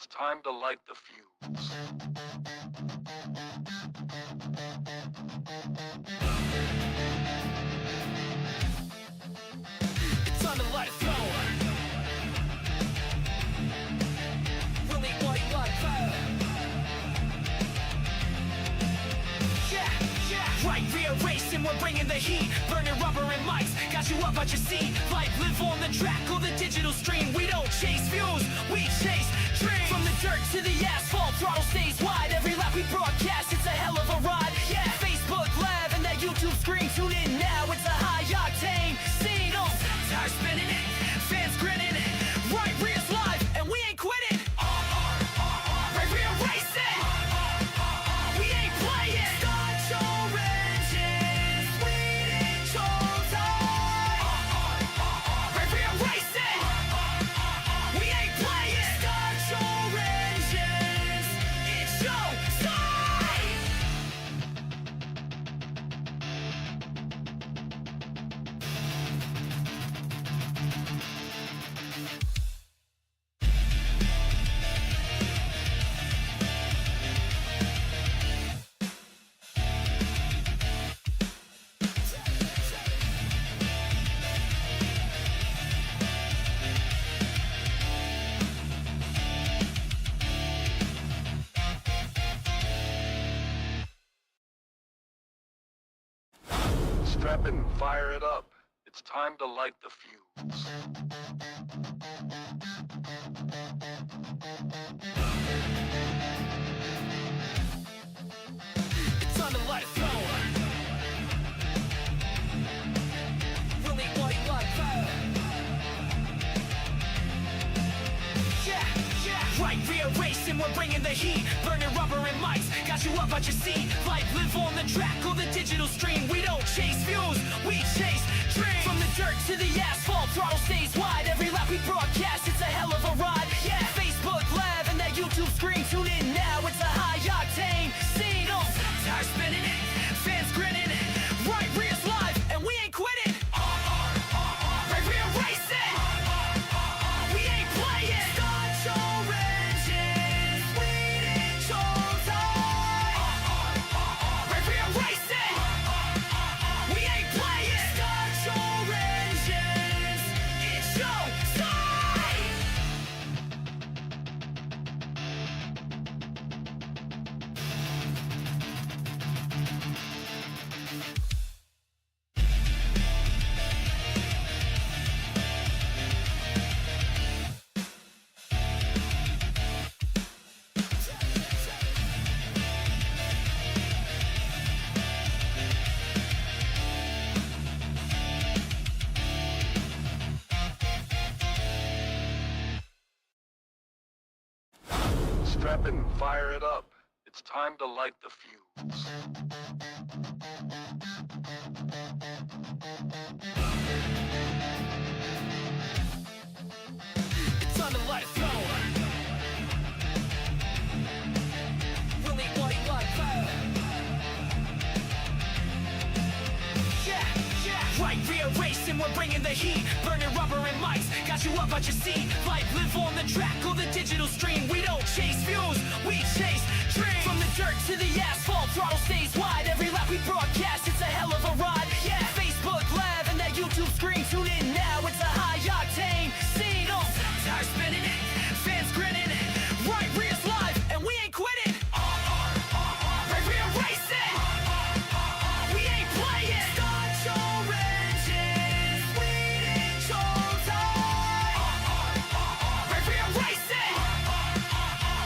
It's time to light the fuse. It's time to let it flow. Really white like fire. Yeah. Right, rearranging, we're bringing the heat. Burning rubber and mics, got you up out your seat. Like live on the track or the digital stream. We don't chase views, we chase dreams. From the dirt to the asphalt, throttle stays wide. Every lap we broadcast, it's a hell of a ride. Yeah, Facebook Live and that YouTube screen. Tune in now, it's a high octane scene. Tires spinning, fans grinning. Right, rear's live, and we ain't quitting. Right, rear racing. We ain't playing. Start your engines, we ain't chosen. Right, rear racing. We ain't playing. Start your engines, it's your time. Strap in and fire it up. It's time to light the fuse. It's time to let it flow. Really white like fire. Yeah. Right, rearranging, we're bringing the heat. Burning rubber and mics, got you up out your seat. Like live on the track or the digital stream. We don't chase views, we chase dreams. From the dirt to the asphalt, throttle stays wide. Every lap we broadcast, it's a hell of a ride. Yeah, Facebook Live and that YouTube screen. Tune in now, it's a high octane scene. Tires spinning, fans grinning. Right, rear's live, and we ain't quitting. Right, rear racing. We ain't playing. Start your engines, we ain't chosen. Right, rear racing. We ain't playing. Start your engines, it's your time. Strap in and fire it up. It's time to light the fuse. It's time to let it flow. Really white like fire. Yeah. Right, rearranging, we're bringing the heat. Burning rubber and mics, got you up out your seat. Like live on the track or the digital stream. We don't chase views, we chase dreams. From the dirt to the asphalt, throttle stays wide. Every lap we broadcast, it's a hell of a ride. Yeah, Facebook Live and that YouTube screen. Tune in now, it's a high octane scene. Tires spinning, fans grinning. Right, rear's live, and we ain't quitting. Right, rear racing. We ain't playing. Start your engines, we ain't chosen. Right, rear racing.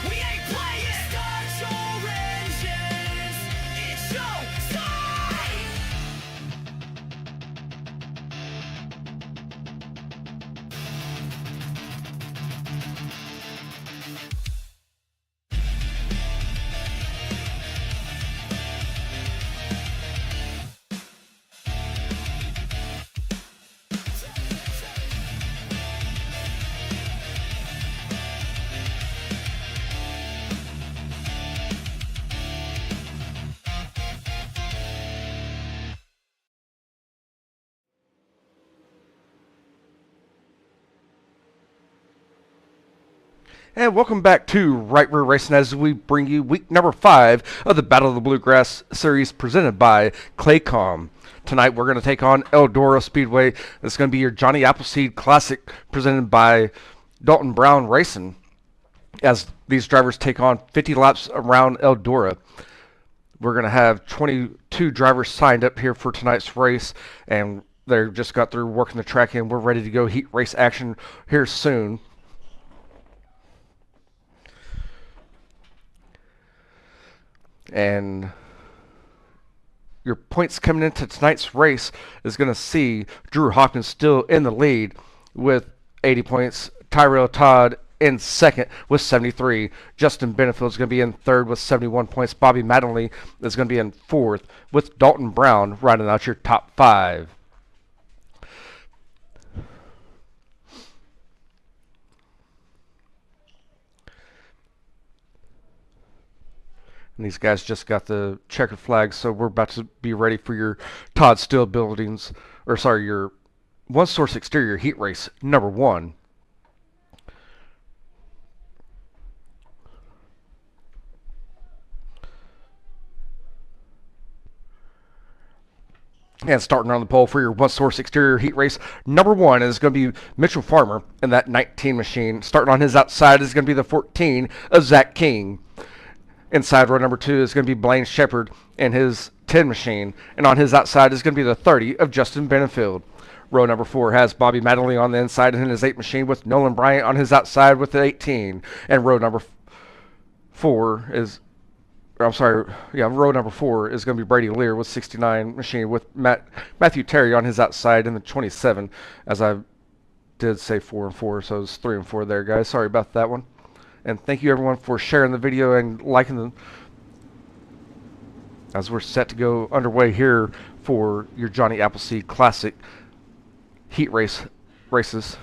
We ain't playing. Start your engines, it's your And welcome back to Right Rear Racing as we bring you week number 5 of the Battle of the Bluegrass series presented by Claycom. Tonight we're going to take on Eldora Speedway. It's going to be your Johnny Appleseed Classic presented by Dalton Brown Racing as these drivers take on 50 laps around Eldora. We're going to have 22 drivers signed up here for tonight's race, and they just got through working the track and we're ready to go heat race action here soon. And your points coming into tonight's race is going to see Drew Hawkins still in the lead with 80 points. Tyrell Todd in second with 73. Justin Benefield is going to be in third with 71 points. Bobby Mattingly is going to be in fourth with Dalton Brown rounding out your top 5. And these guys just got the checkered flag, so we're about to be ready for your Todd Steel Buildings, or sorry, your One Source Exterior Heat Race number 1. And starting on the pole for your One Source Exterior Heat Race number 1 is going to be Mitchell Farmer in that 19 machine. Starting on his outside is going to be the 14 of Zach King. Inside row number 2 is going to be Blaine Shepard in his 10 machine. And on his outside is going to be the 30 of Justin Benefield. Row number 4 has Bobby Mattingly on the inside in his 8 machine with Nolan Bryant on his outside with the 18. And row number 4 is, row number 4 is going to be Brady Lear with 69 machine with Matthew Terry on his outside in the 27. As I did say 4 and 4, so it's 3 and 4 there, guys. Sorry about that one. And thank you everyone for sharing the video and liking them as we're set to go underway here for your Johnny Appleseed Classic heat races.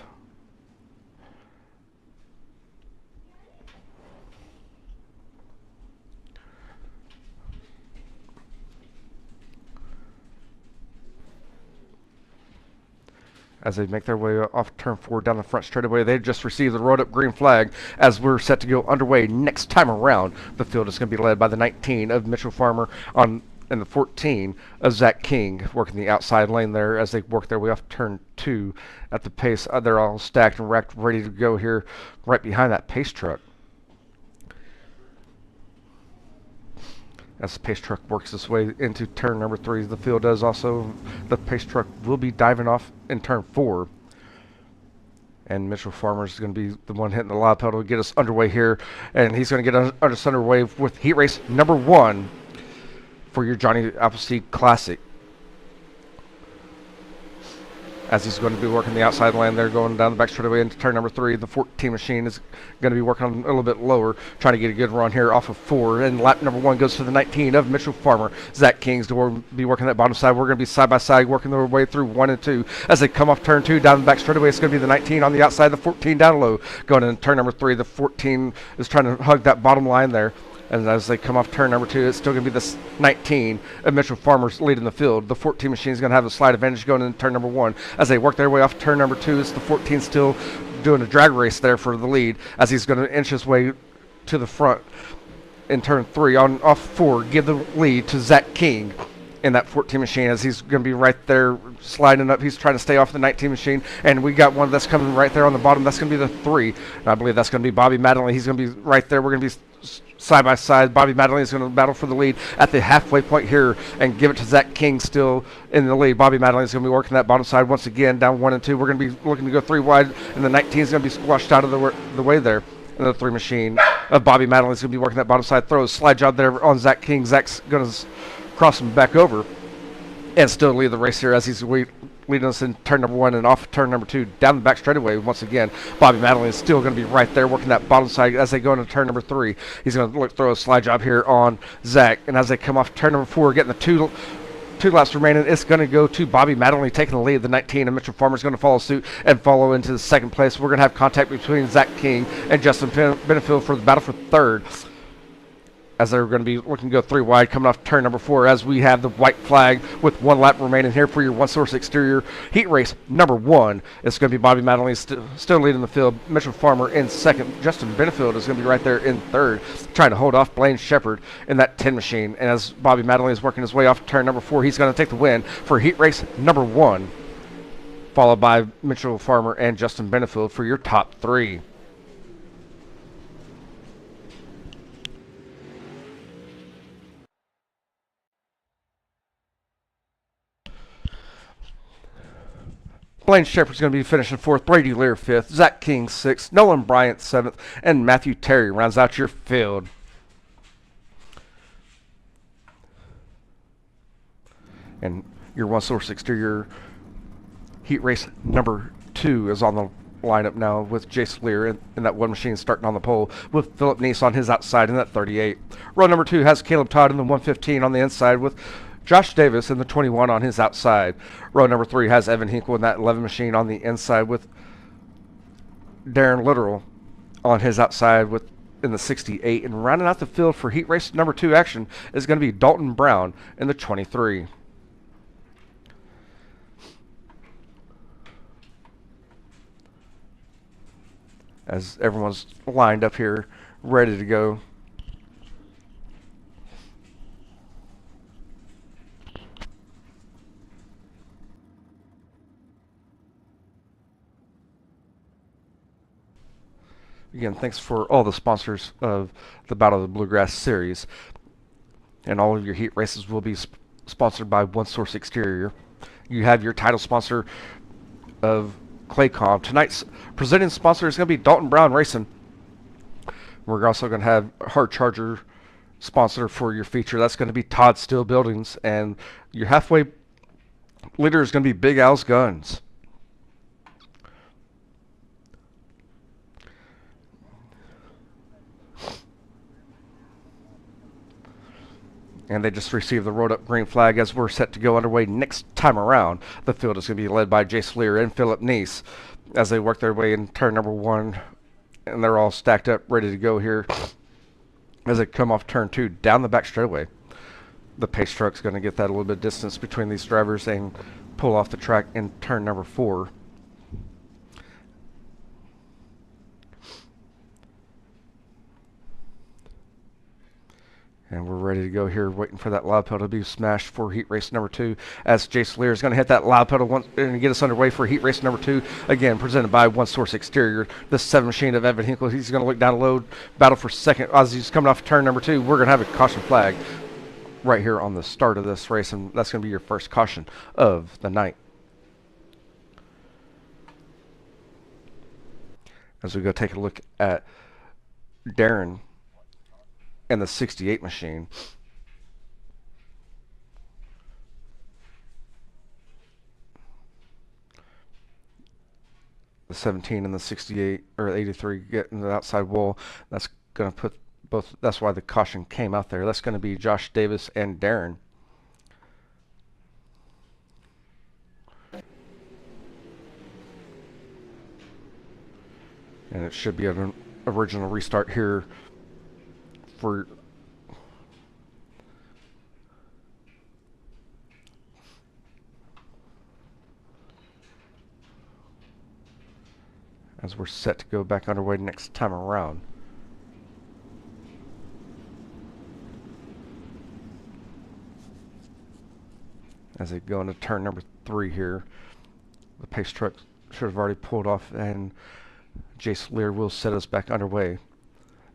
As they make their way off turn 4 down the front straightaway, they just received the road up green flag as we're set to go underway next time around. The field is going to be led by the 19 of Mitchell Farmer and the 14 of Zach King working the outside lane there as they work their way off turn 2 at the pace. They're all stacked and racked, ready to go here right behind that pace truck. As the pace truck works its way into turn number 3, the field does also. The pace truck will be diving off in turn 4. And Mitchell Farmer is going to be the one hitting the loud pedal to get us underway here. And he's going to get us underway with heat race number 1 for your Johnny Appleseed Classic. As he's going to be working the outside lane there, going down the back straightaway into turn number 3. The 14 machine is going to be working on a little bit lower, trying to get a good run here off of 4. And lap number 1 goes to the 19 of Mitchell Farmer. Zach King's to be working that bottom side. We're going to be side by side, working their way through 1 and 2. As they come off turn 2, down the back straightaway, it's going to be the 19 on the outside, the 14 down low. Going into turn number 3, the 14 is trying to hug that bottom line there. And as they come off turn number 2, it's still going to be the 19 of Mitchell Farmer's leading the field. The 14 machine is going to have a slight advantage going into turn number 1. As they work their way off turn number 2, it's the 14 still doing a drag race there for the lead as he's going to inch his way to the front in turn 3. Off 4, give the lead to Zach King in that 14 machine as he's going to be right there sliding up. He's trying to stay off the 19 machine, and we got one that's coming right there on the bottom. That's going to be the 3. And I believe that's going to be Bobby Mattingly. He's going to be right there. We're going to be side by side. Bobby Mattingly is going to battle for the lead at the halfway point here and give it to Zach King still in the lead. Bobby Mattingly is going to be working that bottom side once again down 1 and 2. We're going to be looking to go 3 wide, and the 19 is going to be squashed out of the way there. And the 3 machine of Bobby Mattingly is going to be working that bottom side. Throw a slide job there on Zach King. Zach's going to cross him back over and still lead the race here as he's leading us in turn number 1 and off turn number 2 down the back straightaway once again. Bobby Mattingly is still going to be right there working that bottom side as they go into turn number 3. He's going to throw a slide job here on Zach, and as they come off turn number 4, getting the two laps remaining, it's going to go to Bobby Mattingly taking the lead. The 19 and Mitchell Farmer is going to follow suit and follow into the second place. We're going to have contact between Zach King and Justin Benefield for the battle for third. as they're going to be looking to go 3 wide coming off turn number 4 as we have the white flag with 1 lap remaining here for your one source exterior heat race number 1. It's going to be Bobby Madeline still leading the field. Mitchell Farmer in second. Justin Benefield is going to be right there in third, trying to hold off Blaine Shepard in that 10 machine. And as Bobby Madeline is working his way off turn number 4, he's going to take the win for heat race number 1, followed by Mitchell Farmer and Justin Benefield for your top 3. Blaine Shepard's going to be finishing 4th, Brady Lear 5th, Zach King 6th, Nolan Bryant 7th, and Matthew Terry rounds out your field. And your one source exterior heat race number 2 is on the lineup now with Jace Lear in that 1 machine starting on the pole with Philip Neese on his outside in that 38. Row number 2 has Caleb Todd in the 115 on the inside with Josh Davis in the 21 on his outside. Row number 3 has Evan Hinkle in that 11 machine on the inside with Darren Littoral on his outside with in the 68. And rounding out the field for heat race number 2 action is going to be Dalton Brown in the 23. As everyone's lined up here, ready to go. Again, thanks for all the sponsors of the Battle of the Bluegrass series. And all of your heat races will be sponsored by One Source Exterior. You have your title sponsor of Claycom. Tonight's presenting sponsor is going to be Dalton Brown Racing. We're also going to have Hard Charger sponsor for your feature. That's going to be Todd Steel Buildings. And your halfway leader is going to be Big Al's Guns. And they just received the rolled up green flag as we're set to go underway next time around. The field is going to be led by Jace Lear and Philip Neese as they work their way in turn number 1. And they're all stacked up, ready to go here as they come off turn 2 down the back straightaway. The pace truck's going to get that a little bit of distance between these drivers and pull off the track in turn number 4. And we're ready to go here, waiting for that loud pedal to be smashed for heat race number 2. As Jace Lear is going to hit that loud pedal once and get us underway for heat race number 2. Again, presented by One Source Exterior. The 7 machine of Evan Hinkle. He's going to look down low, battle for second. As he's coming off turn number 2, we're going to have a caution flag right here on the start of this race, and that's going to be your first caution of the night. As we go take a look at Darren and the 68 machine. The 17 and the 68 or 83 getting the outside wall. That's going to put both. That's why the caution came out there. That's going to be Josh Davis and Darren. And it should be an original restart here for as we're set to go back underway next time around. As they go into turn number 3 here, the pace truck should have already pulled off, and Jace Lear will set us back underway.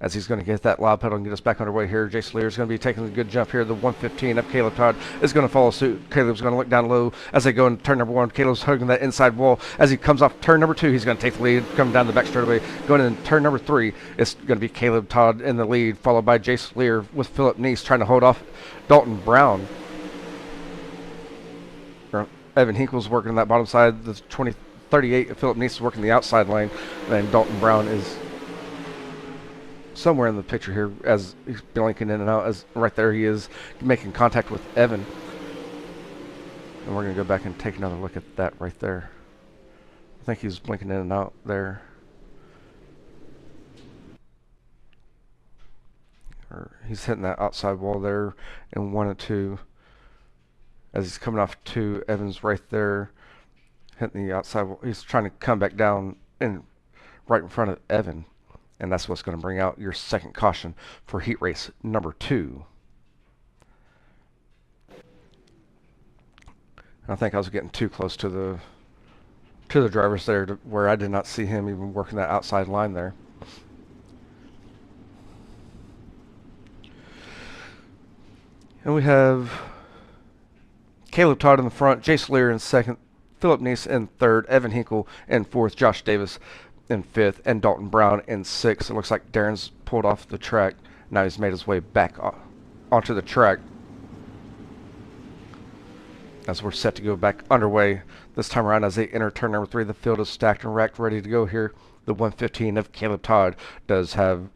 As he's going to get that loud pedal and get us back underway here, Jace Lear is going to be taking a good jump here. The 115 up Caleb Todd is going to follow suit. Caleb's going to look down low as they go into turn number 1. Caleb's hugging that inside wall. As he comes off turn number 2, he's going to take the lead, coming down the back straightaway. Going into turn number 3, it's going to be Caleb Todd in the lead, followed by Jace Lear with Philip Neese trying to hold off Dalton Brown. Evan Hinkle's working on that bottom side. The 38, Philip Neese is working the outside lane. And Dalton Brown is somewhere in the picture here as he's blinking in and out. As right there he is making contact with Evan. And we're going to go back and take another look at that right there. I think he's blinking in and out there. He's hitting that outside wall there in 1 and 2. As he's coming off 2, Evans right there hitting the outside wall. He's trying to come back down in right in front of Evan. And that's what's going to bring out your second caution for heat race number 2. I think I was getting too close to the drivers there where I did not see him even working that outside line there. And we have Caleb Todd in the front, Jace Lear in second, Philip Neese in third, Evan Hinkle in fourth, Josh Davis in fifth, and Dalton Brown in sixth. It looks like Darren's pulled off the track. Now he's made his way back onto the track as we're set to go back underway this time around. As they enter turn number 3, the field is stacked and racked, ready to go here. The 115 of Caleb Todd does have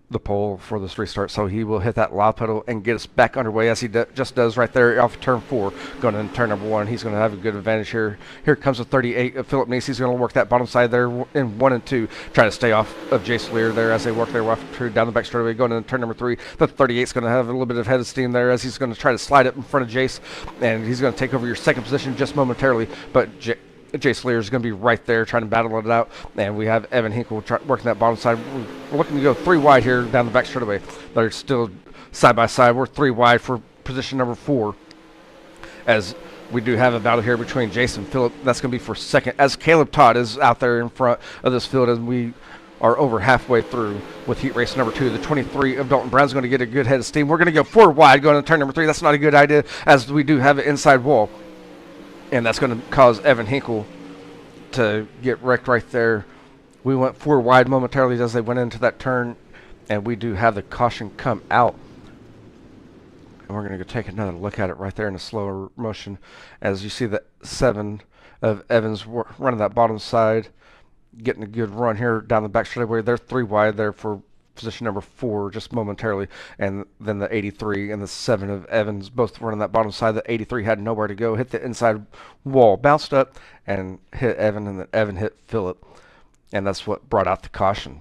the pole for this restart, so he will hit that loud pedal and get us back underway as he just does right there off turn 4. Going into turn number 1, he's going to have a good advantage here. Here comes the 38 of Philip Neese. He's going to work that bottom side there in 1 and 2, trying to stay off of Jace Lear there as they work their way down the back straightaway. Going into turn number 3, the 38 is going to have a little bit of head of steam there as he's going to try to slide up in front of Jace, and he's going to take over your second position just momentarily, but Jace Lear is going to be right there trying to battle it out, and we have Evan Hinkle working that bottom side. We're looking to go 3 wide here down the back straightaway. They're still side by side. We're 3 wide for position number 4, as we do have a battle here between Jason and Phillip. That's going to be for second, as Caleb Todd is out there in front of this field, and we are over halfway through with heat race number 2. The 23 of Dalton Brown's going to get a good head of steam. We're going to go 4 wide going into turn number 3. That's not a good idea, as we do have an inside wall. And that's going to cause Evan Hinkle to get wrecked right there. We went 4 wide momentarily as they went into that turn, and we do have the caution come out. And we're going to go take another look at it right there in a slower motion, as you see the 7 of Evans running that bottom side, getting a good run here down the back straightaway. They're 3 wide there for position number 4 just momentarily, and then the 83 and the 7 of Evans both running that bottom side. The 83 had nowhere to go, hit the inside wall, bounced up and hit Evan, and then Evan hit Phillip, and that's what brought out the caution.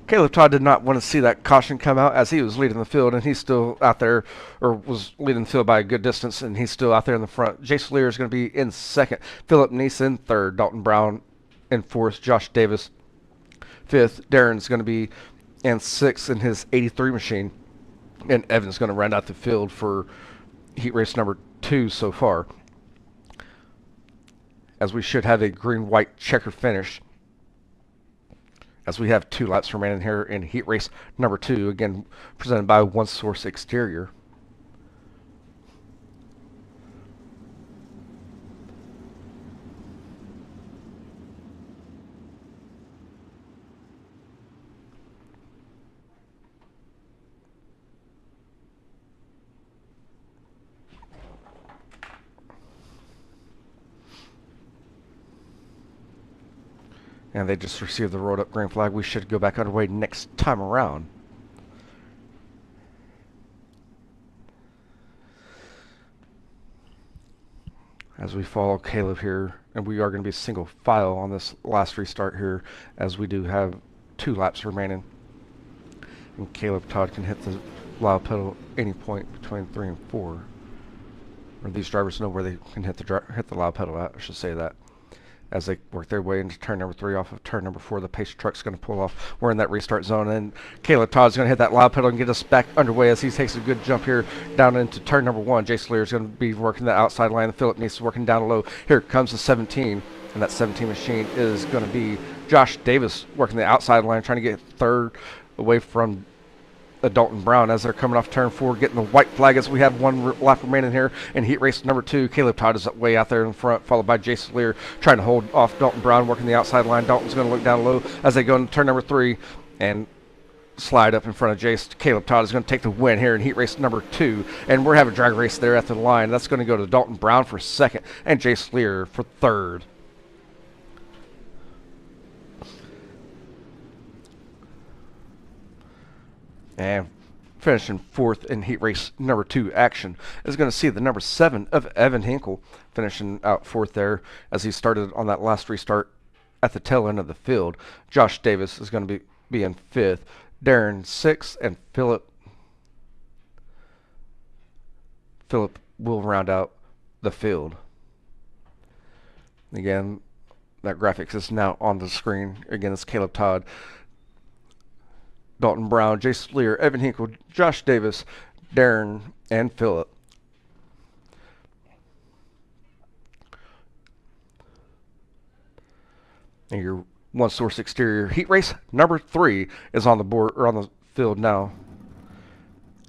Caleb Todd did not want to see that caution come out, as he was leading the field, and he's still out there, or was leading the field by a good distance, and he's still out there in the front. Jace Lear is going to be in second, Philip Neese in third, Dalton Brown in fourth, Josh Davis fifth, Darren's going to be in sixth in his 83 machine, and Evan's going to round out the field for heat race number 2 so far, as we should have a green-white checker finish, as we have 2 laps remaining here in heat race number 2, again presented by One Source Exterior. And they just received the rolled up green flag. We should go back underway next time around. As we follow Caleb here, and we are going to be single file on this last restart here, as we do have 2 laps remaining. And Caleb Todd can hit the loud pedal any point between 3 and 4. Or these drivers know where they can hit the loud pedal at, I should say that. As they work their way into turn number 3 off of turn number 4, the pace truck's going to pull off. We're in that restart zone, and Caleb Todd's going to hit that loud pedal and get us back underway as he takes a good jump here down into turn number 1. Jace Lear is going to be working the outside line. Philip Neese is working down low. Here comes the 17, and that 17 machine is going to be Josh Davis working the outside line, trying to get third away from Dalton Brown as they're coming off turn 4, getting the white flag as we have 1 lap remaining here in heat race number 2. Caleb Todd is way out there in front, followed by Jason Lear trying to hold off Dalton Brown, working the outside line. Dalton's going to look down low as they go into turn number 3 and slide up in front of Jace. Caleb Todd is going to take the win here in heat race number 2, and we're having a drag race there at the line. That's going to go to Dalton Brown for second and Jace Lear for third. And finishing 4th in heat race number 2 action is going to see the number 7 of Evan Hinkle finishing out 4th there, as he started on that last restart at the tail end of the field. Josh Davis is going to be in 5th, Darren 6th, and Philip will round out the field. Again, that graphics is now on the screen. Again, it's Caleb Todd, Dalton Brown, Jace Lear, Evan Hinkle, Josh Davis, Darren, and Philip. And your one source exterior heat race number 3 is on the board or on the field now.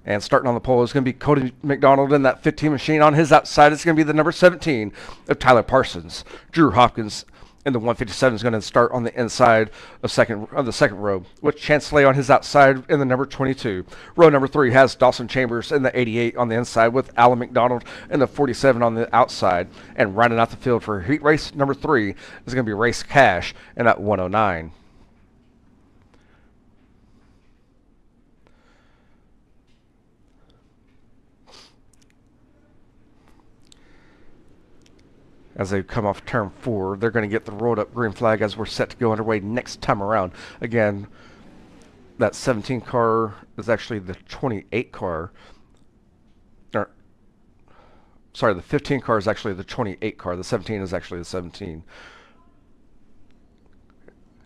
And starting on the pole is going to be Cody McDonald in that 15 machine. On his outside, it's going to be the number 17 of Tyler Parsons. Drew Hopkins in the 157 is going to start on the inside of the second row, with Chancellor on his outside in the number 22. Row number 3 has Dawson Chambers in the 88 on the inside, with Alan McDonald in the 47 on the outside. And rounding out the field for heat race number 3 is going to be Race Cash in that 109. As they come off turn 4, they're going to get the rolled up green flag as we're set to go underway next time around. Again, that 17 car is actually the 28 car. Sorry, the 15 car is actually the 28 car. The 17 is actually the 17.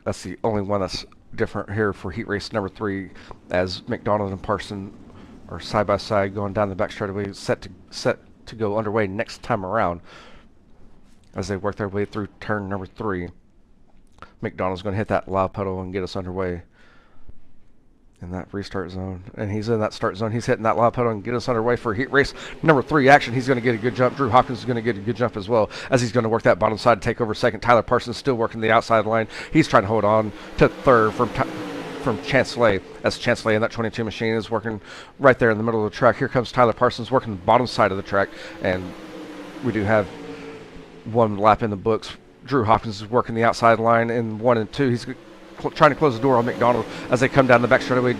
That's the only one that's different here for heat race number 3, as McDonald and Parson are side by side going down the back straightaway, set to go underway next time around. As they work their way through turn number 3, McDonald's going to hit that loud pedal and get us underway in that restart zone. And he's in that start zone. He's hitting that loud pedal and get us underway for heat race number 3 action. He's going to get a good jump. Drew Hopkins is going to get a good jump as well, as he's going to work that bottom side to take over second. Tyler Parsons still working the outside line. He's trying to hold on to third from Chancellor, as Chancellor in that 22 machine is working right there in the middle of the track. Here comes Tyler Parsons working the bottom side of the track, and we do have one lap in the books. Drew Hopkins is working the outside line in 1 and 2. He's trying to close the door on McDonald as they come down the back straightaway.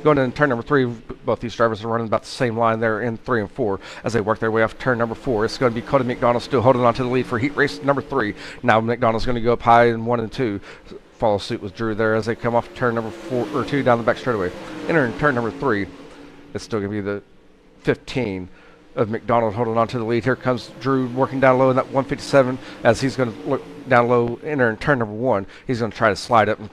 Going into turn number 3, both these drivers are running about the same line there in 3 and 4 as they work their way off turn number 4. It's going to be Cody McDonald still holding on to the lead for heat race number 3. Now McDonald's going to go up high in 1 and 2. Follow suit with Drew there as they come off turn number 4 or 2 down the back straightaway. Entering turn number 3, it's still going to be the 15 of McDonald holding on to the lead. Here comes Drew working down low in that 157 as he's going to look down low, enter in turn number 1. He's going to try to slide up and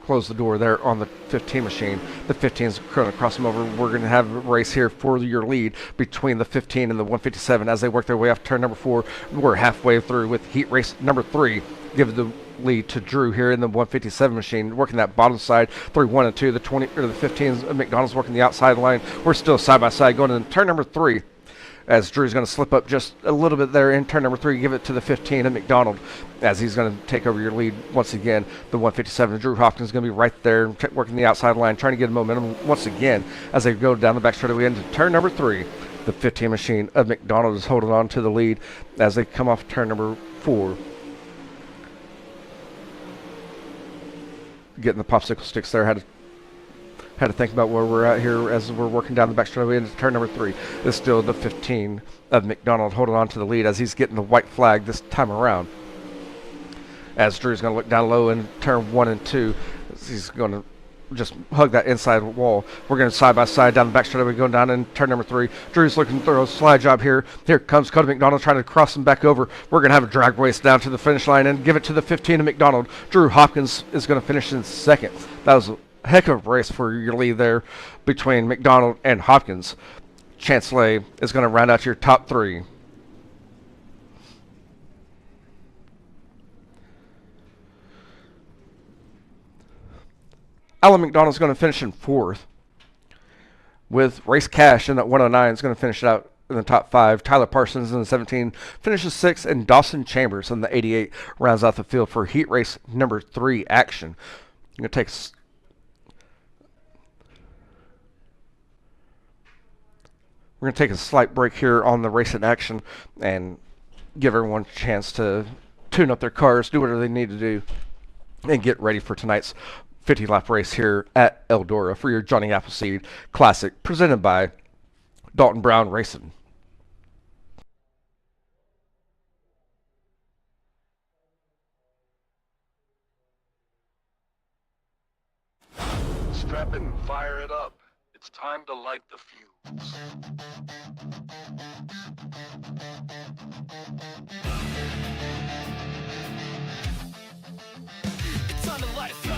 close the door there on the 15 machine. The 15 is going to cross him over. We're going to have a race here for your lead between the 15 and the 157 as they work their way off turn number 4. We're halfway through with heat race number 3. Give the lead to Drew here in the 157 machine, working that bottom side through 1 and 2. The 20 or the 15s, McDonald's working the outside line. We're still side by side going into turn number 3. As Drew's going to slip up just a little bit there in turn number 3, give it to the 15 of McDonald, as he's going to take over your lead once again. The 157, Drew Hopkins is going to be right there, working the outside line, trying to get momentum once again as they go down the back straightaway into turn number 3. The 15 machine of McDonald is holding on to the lead as they come off turn number 4. Getting the popsicle sticks there, had to think about where we're at here as we're working down the back straightaway into turn number 3. It's still the 15 of McDonald holding on to the lead as he's getting the white flag this time around. As Drew's going to look down low in turn 1 and 2, he's going to just hug that inside wall. We're going to side by side down the back straightaway going down in turn number 3. Drew's looking to throw a slide job here. Here comes Cody McDonald trying to cross him back over. We're going to have a drag race down to the finish line and give it to the 15 of McDonald. Drew Hopkins is going to finish in second. That was heck of a race for your lead there between McDonald and Hopkins. Chancellor is going to round out your top 3. Alan McDonald is going to finish in 4th, with Race Cash in that 109 is going to finish it out in the top 5. Tyler Parsons in the 17 finishes 6th, and Dawson Chambers in the 88 rounds out the field for heat race number 3 action. I'm going to take We're going to take a slight break here on the race in action and give everyone a chance to tune up their cars, do whatever they need to do, and get ready for tonight's 50-lap race here at Eldora for your Johnny Appleseed Classic, presented by Dalton Brown Racing. Strap in and fire it up. It's time to light the fuse. It's time to let it go.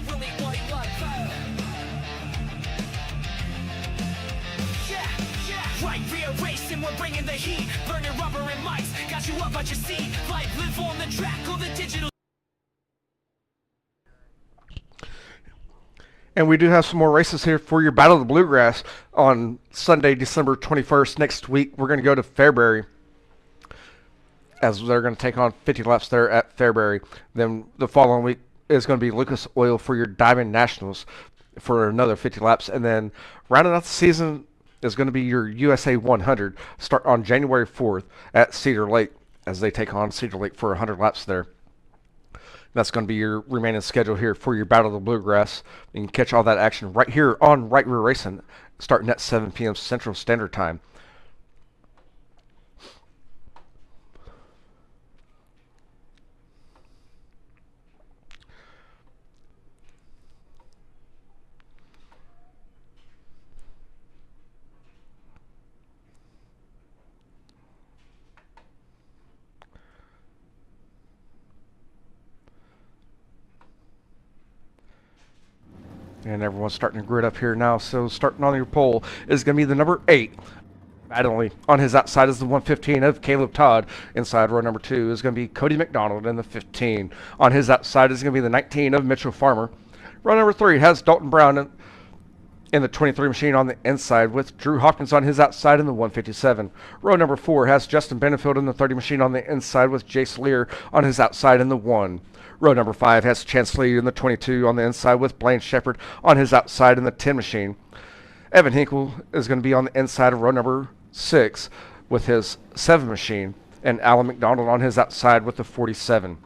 Really want it like that. Yeah. Right rear racing, we're bringing the heat. Burning rubber and mics, got you up at your seat. Live on the track, all the digital. And we do have some more races here for your Battle of the Bluegrass on Sunday, December 21st. Next week, we're going to go to Fairbury, as they're going to take on 50 laps there at Fairbury. Then the following week is going to be Lucas Oil for your Diamond Nationals for another 50 laps. And then rounding out the season is going to be your USA 100, start on January 4th at Cedar Lake, as they take on Cedar Lake for 100 laps there. That's going to be your remaining schedule here for your Battle of the Bluegrass. You can catch all that action right here on Right Rear Racing, starting at 7 p.m. Central Standard Time. And everyone's starting to grid up here now. So starting on your pole is going to be the number 8. Battling on his outside is the 115 of Caleb Todd. Inside row number 2 is going to be Cody McDonald in the 15. On his outside is going to be the 19 of Mitchell Farmer. Row number 3 has Dalton Brown in the 23 machine on the inside, with Drew Hopkins on his outside in the 157. Row number 4 has Justin Benefield in the 30 machine on the inside, with Jace Lear on his outside in the 1. Row number 5 has Chance Lee in the 22 on the inside, with Blaine Shepard on his outside in the 10 machine. Evan Hinkle is going to be on the inside of row number 6 with his 7 machine, and Alan McDonald on his outside with the 47.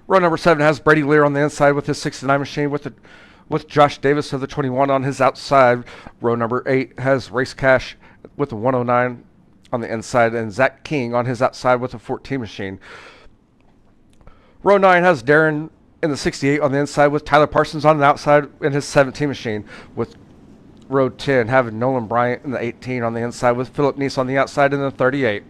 Row number 7 has Brady Lear on the inside with his 69 machine, with Josh Davis of the 21 on his outside. Row number 8 has Race Cash with the 109 on the inside, and Zach King on his outside with a 14 machine. Row 9 has Darren in the 68 on the inside, with Tyler Parsons on the outside in his 17 machine, with row 10 having Nolan Bryant in the 18 on the inside, with Philip Neese on the outside in the 38.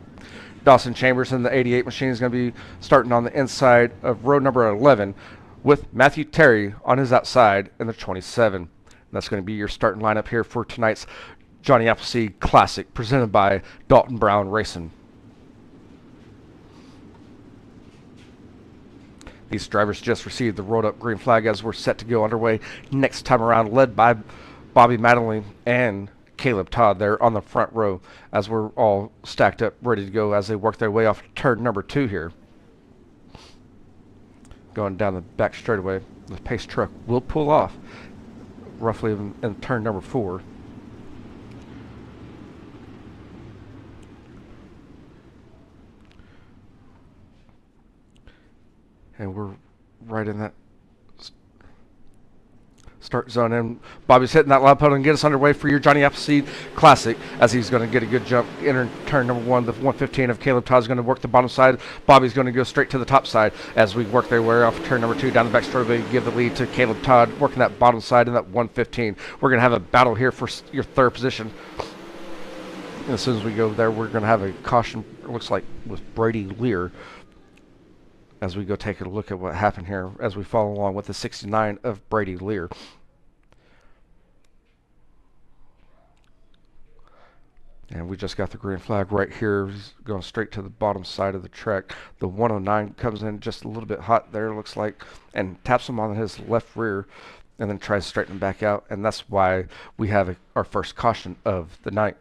Dawson Chambers in the 88 machine is going to be starting on the inside of row number 11, with Matthew Terry on his outside in the 27. And that's going to be your starting lineup here for tonight's Johnny Appleseed Classic, presented by Dalton Brown Racing. These drivers just received the rolled up green flag as we're set to go underway next time around, led by Bobby Madeline and Caleb Todd there on the front row, as we're all stacked up ready to go as they work their way off turn number 2 here. Going down the back straightaway, the pace truck will pull off roughly in turn number 4. And we're right in that start zone, and Bobby's hitting that loud pedal and get us underway for your Johnny Appleseed Classic, as he's going to get a good jump. Entering turn number 1, the 115 of Caleb Todd's going to work the bottom side. Bobby's going to go straight to the top side as we work their way off turn number 2 down the back straightaway. Give the lead to Caleb Todd, working that bottom side in that 115. We're going to have a battle here for your third position. And as soon as we go there, we're going to have a caution, it looks like, with Brady Lear, as we go take a look at what happened here as we follow along with the 69 of Brady Lear. And we just got the green flag right here, going straight to the bottom side of the track. The 109 comes in just a little bit hot there, looks like, and taps him on his left rear, and then tries to straighten him back out. And that's why we have our first caution of the night.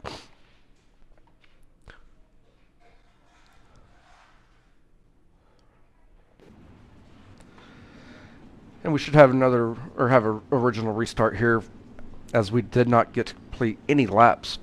And we should have another, or have an original restart here, as we did not get to complete any laps.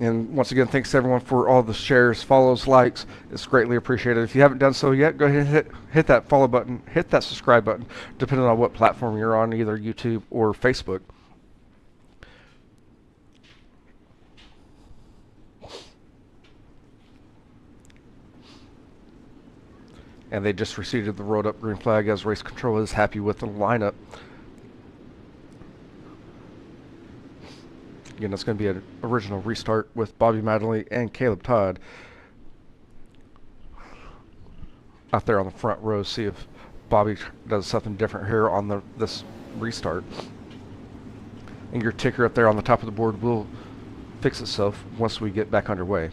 And once again, thanks to everyone for all the shares, follows, likes. It's greatly appreciated. If you haven't done so yet, go ahead and hit that follow button, hit that subscribe button, depending on what platform you're on, either YouTube or Facebook. And they just received the rolled up green flag as race control is happy with the lineup. Again, it's going to be an original restart with Bobby Madley and Caleb Todd out there on the front row. See if Bobby does something different here on this restart. And your ticker up there on the top of the board will fix itself once we get back underway.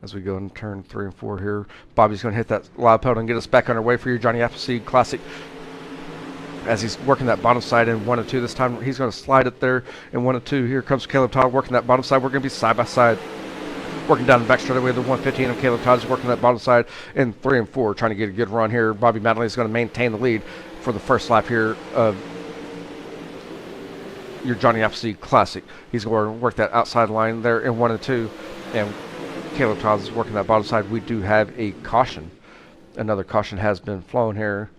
As we go in turn 3 and 4 here, Bobby's going to hit that loud pedal and get us back underway for your Johnny Appleseed Classic. As he's working that bottom side in 1 and 2 this time, he's going to slide it there in 1 and 2. Here comes Caleb Todd working that bottom side. We're going to be side by side, working down the back straightaway. The 115 of Caleb Todd is working that bottom side in 3 and 4, trying to get a good run here. Bobby Madley is going to maintain the lead for the first lap here of your Johnny Appleseed Classic. He's going to work that outside line there in 1 and 2, and Caleb Todd is working that bottom side. We do have a caution. Another caution has been flown here.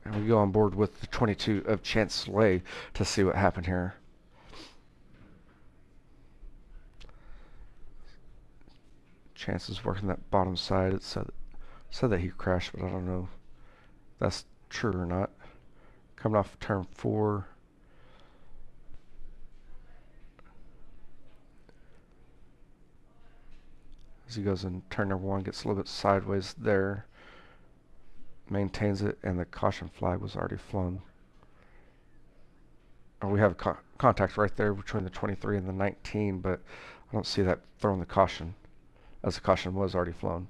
And we go on board with the 22 of Chance Slay to see what happened here. Chance is working that bottom side. It said that he crashed, but I don't know if that's true or not. Coming off turn 4. As he goes in turn number 1, gets a little bit sideways there. Maintains it, and the caution flag was already flown. We have a contact right there between the 23 and the 19, but I don't see that throwing the caution, as the caution was already flown.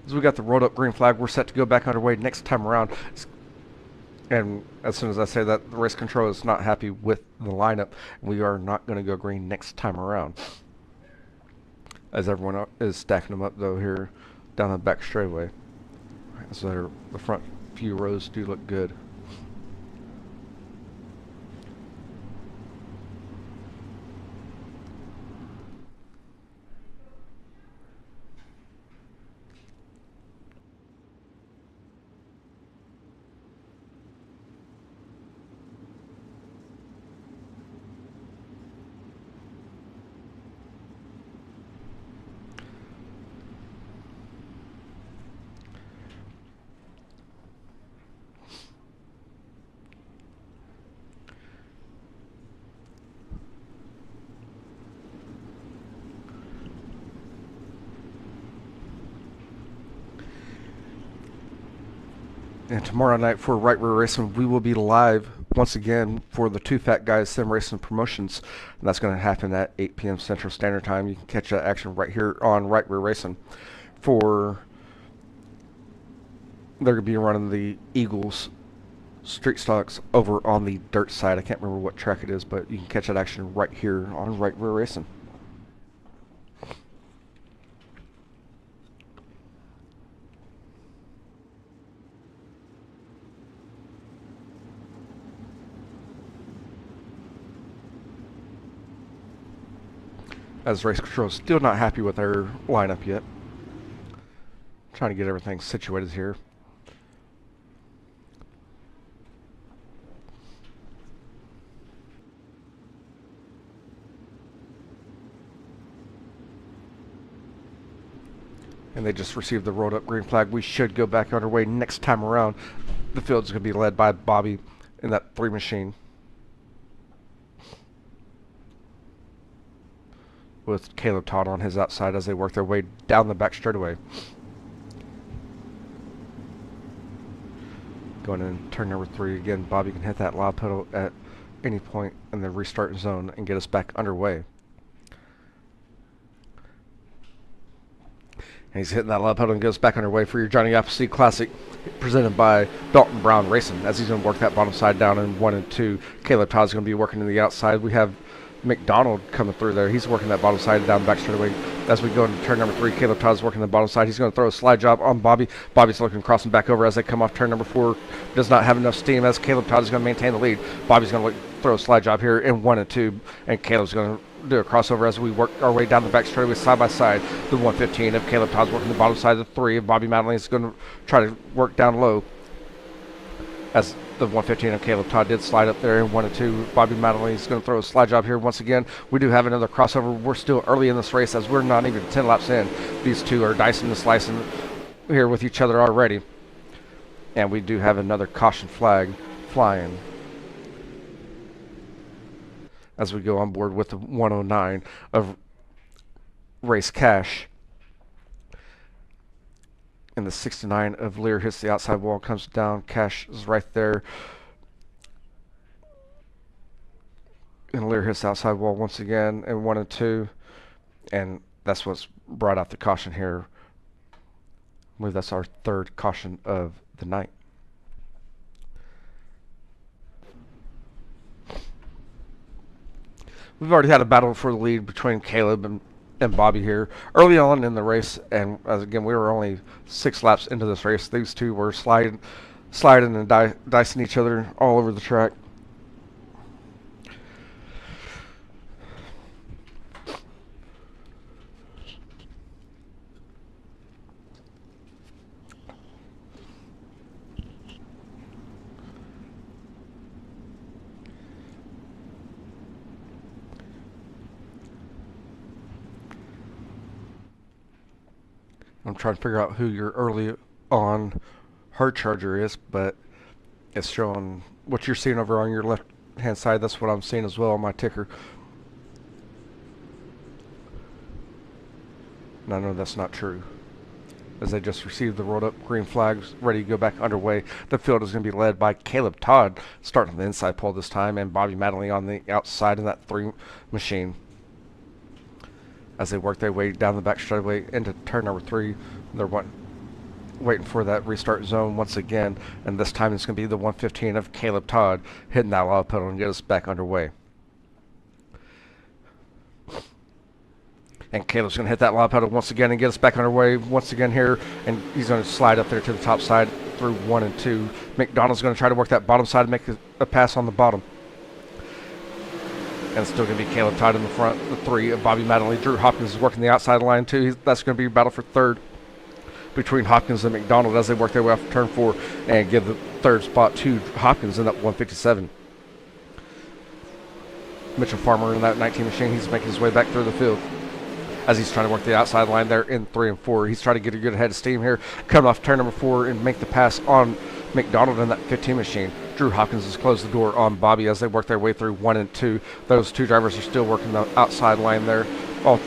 As we got the rolled up green flag, we're set to go back underway next time around. And as soon as I say that, the race control is not happy with the lineup. We are not going to go green next time around. As everyone is stacking them up though here down the back straightaway. So the front few rows do look good. And tomorrow night for Right Rear Racing, we will be live once again for the Two Fat Guys Sim Racing Promotions. And that's going to happen at 8 p.m. Central Standard Time. You can catch that action right here on Right Rear Racing. They're going to be running the Eagles Street Stocks over on the dirt side. I can't remember what track it is, but you can catch that action right here on Right Rear Racing. As race control is still not happy with their lineup yet. Trying to get everything situated here. And they just received the rolled up green flag. We should go back underway next time around. The field is going to be led by Bobby in that 3 machine, with Caleb Todd on his outside as they work their way down the back straightaway. Going in turn number 3 again, Bobby can hit that loud pedal at any point in the restart zone and get us back underway. And he's hitting that loud pedal and gets back underway for your Johnny Appleseed Classic, presented by Dalton Brown Racing, as he's going to work that bottom side down in 1 and 2. Caleb Todd's going to be working to the outside. We have McDonald coming through there. He's working that bottom side down back straightaway. As we go into turn number 3, Caleb Todd's working the bottom side. He's going to throw a slide job on Bobby. Bobby's looking crossing back over as they come off turn number 4. Does not have enough steam as Caleb Todd is going to maintain the lead. Bobby's going to throw a slide job here in 1 and 2, and Caleb's going to do a crossover as we work our way down the back straightaway side by side. The 115 of Caleb Todd's working the bottom side of the 3 of Bobby Madeline is going to try to work down low, as the 115 of Caleb Todd did slide up there in 1 and 2. Bobby Madeline is going to throw a slide job here once again. We do have another crossover. We're still early in this race as we're not even 10 laps in. These two are dicing and slicing here with each other already. And we do have another caution flag flying as we go on board with the 109 of Race Cash. And the 69 of Lear hits the outside wall, comes down. Cash is right there. And Lear hits the outside wall once again in 1 and 2. And that's what's brought out the caution here. I believe that's our 3rd caution of the night. We've already had a battle for the lead between Caleb and Bobby here early on in the race, and as again we were only 6 laps into this race. These two were sliding and dicing each other all over the track. I'm trying to figure out who your early on hard charger is, but it's showing what you're seeing over on your left hand side. That's what I'm seeing as well on my ticker. And I know that's not true, as they just received the rolled up green flags ready to go back underway. The field is going to be led by Caleb Todd starting on the inside pole this time, and Bobby Madeline on the outside in that 3 machine, as they work their way down the back straightaway into turn number 3. They're waiting for that restart zone once again, and this time it's going to be the 115 of Caleb Todd hitting that loud pedal and get us back underway. And Caleb's going to hit that loud pedal once again and get us back underway once again here, and he's going to slide up there to the top side through 1 and 2. McDonald's going to try to work that bottom side and make a pass on the bottom. And it's still going to be Caleb Todd in the front, the 3 of Bobby Madeline. Drew Hopkins is working the outside line too. That's going to be a battle for 3rd between Hopkins and McDonald as they work their way off turn 4 and give the 3rd spot to Hopkins in that 157. Mitchell Farmer in that 19 machine, he's making his way back through the field as he's trying to work the outside line there in 3 and 4. He's trying to get a good head of steam here, coming off turn number 4 and make the pass on McDonald in that 15 machine. Drew Hopkins has closed the door on Bobby as they work their way through 1 and 2. Those 2 drivers are still working the outside line there. Your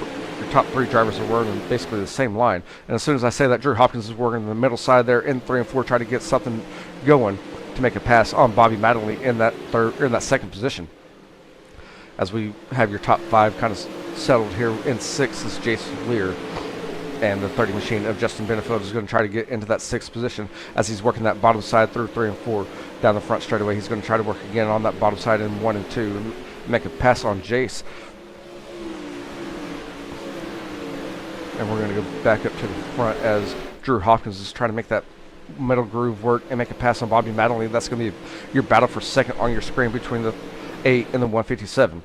top 3 drivers are working basically the same line. And as soon as I say that, Drew Hopkins is working the middle side there in 3 and 4, trying to get something going to make a pass on Bobby Madeline in that 2nd position. As we have your top 5 kind of settled here, in 6 is Jason Lear. And the 30 machine of Justin Benefield is going to try to get into that 6th position as he's working that bottom side through 3 and 4 down the front straightaway. He's going to try to work again on that bottom side in 1 and 2 and make a pass on Jace. And we're going to go back up to the front as Drew Hopkins is trying to make that middle groove work and make a pass on Bobby Madeline. That's going to be your battle for 2nd on your screen between the 8 and the 157.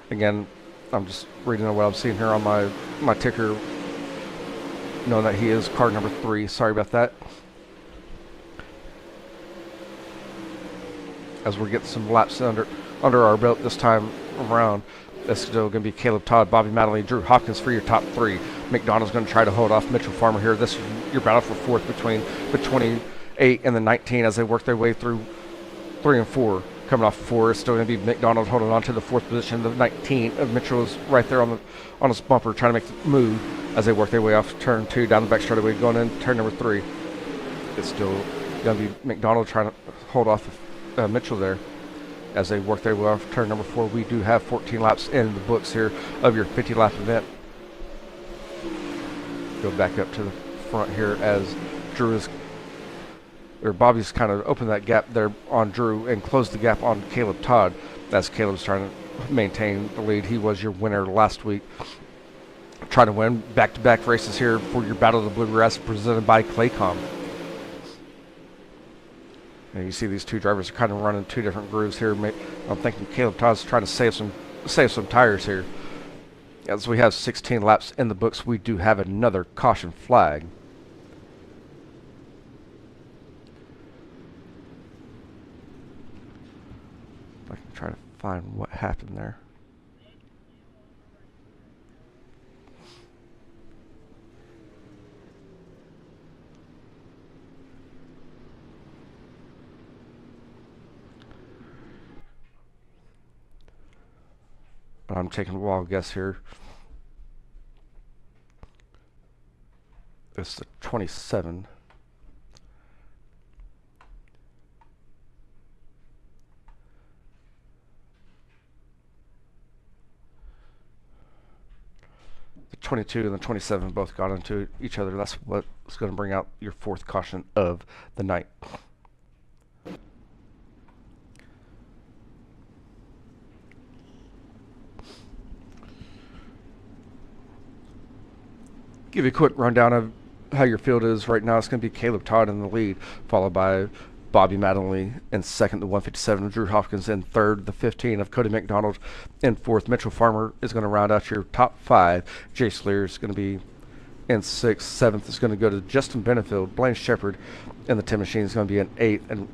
Again, I'm just reading what I'm seeing here on my ticker, knowing that he is car number 3. Sorry about that. As we're getting some laps under our belt this time around, it's still going to be Caleb Todd, Bobby Madeline, Drew Hopkins for your top 3. McDonald's going to try to hold off Mitchell Farmer here. This is your battle for 4th between the 28 and the 19 as they work their way through 3 and 4. Coming off 4 is still going to be McDonald holding on to the 4th position. The 19 of Mitchell is right there on his bumper, trying to make the move as they work their way off turn 2 down the back straightaway, going in turn number 3. It's still going to be McDonald trying to hold off Mitchell there as they work their way off turn number 4. We do have 14 laps in the books here of your 50-lap event. Go back up to the front here as Bobby's kind of opened that gap there on Drew and closed the gap on Caleb Todd as Caleb's trying to maintain the lead. He was your winner last week. Trying to win back-to-back races here for your Battle of the Bluegrass presented by Claycom. And you see these two drivers are kind of running two different grooves here. I'm thinking Caleb Todd's trying to save some tires here. As we have 16 laps in the books, we do have another caution flag. I can try to find what happened there. But I'm taking a wild guess here. It's the 27. The 22 and the 27 both got into each other. That's what's going to bring out your 4th caution of the night. Give you a quick rundown of how your field is right now. It's going to be Caleb Todd in the lead, followed by Bobby Mattingly in second, the 157 of Drew Hopkins in third, the 15 of Cody McDonald in fourth. Mitchell Farmer is going to round out your top 5. Jace Lear is going to be in 6th. 7th is going to go to Justin Benefield. Blaine Shepard in the 10 machine is going to be in 8th, and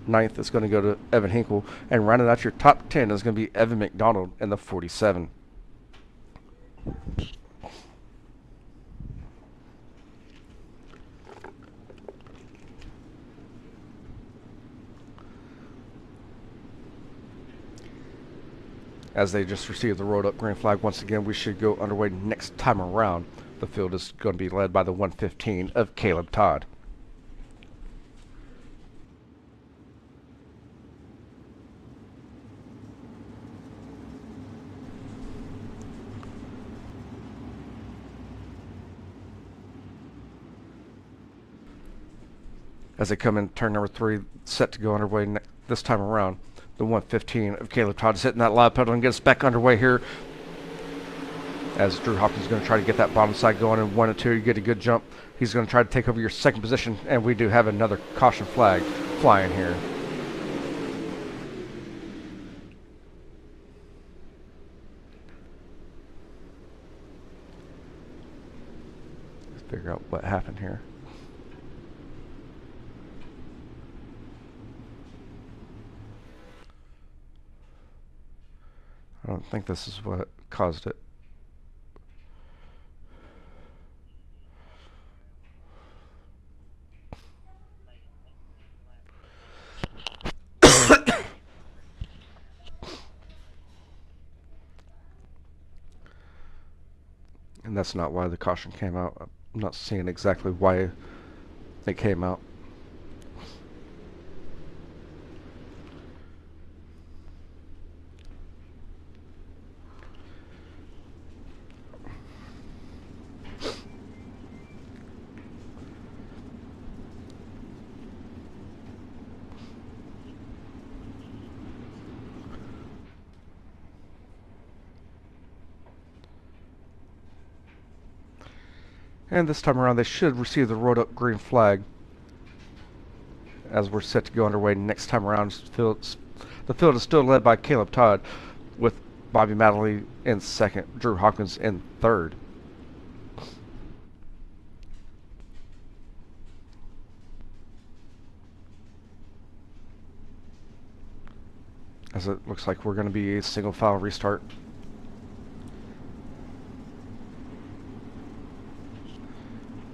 9th is going to go to Evan Hinkle. And rounding out your top 10 is going to be Evan McDonald in the 47. As they just received the rolled up green flag, once again, we should go underway next time around. The field is going to be led by the 115 of Caleb Todd. As they come in turn number 3, set to go underway this time around. The 115 of Caleb Todd is hitting that loud pedal and gets back underway here. As Drew Hopkins is going to try to get that bottom side going in 1 and 2, you get a good jump. He's going to try to take over your second position, and we do have another caution flag flying here. Let's figure out what happened here. I don't think this is what caused it. And that's not why the caution came out. I'm not seeing exactly why it came out. And this time around, they should receive the rolled up green flag as we're set to go underway next time around. The field is still led by Caleb Todd with Bobby Mattingly in second, Drew Hopkins in third. As it looks like we're going to be a single file restart.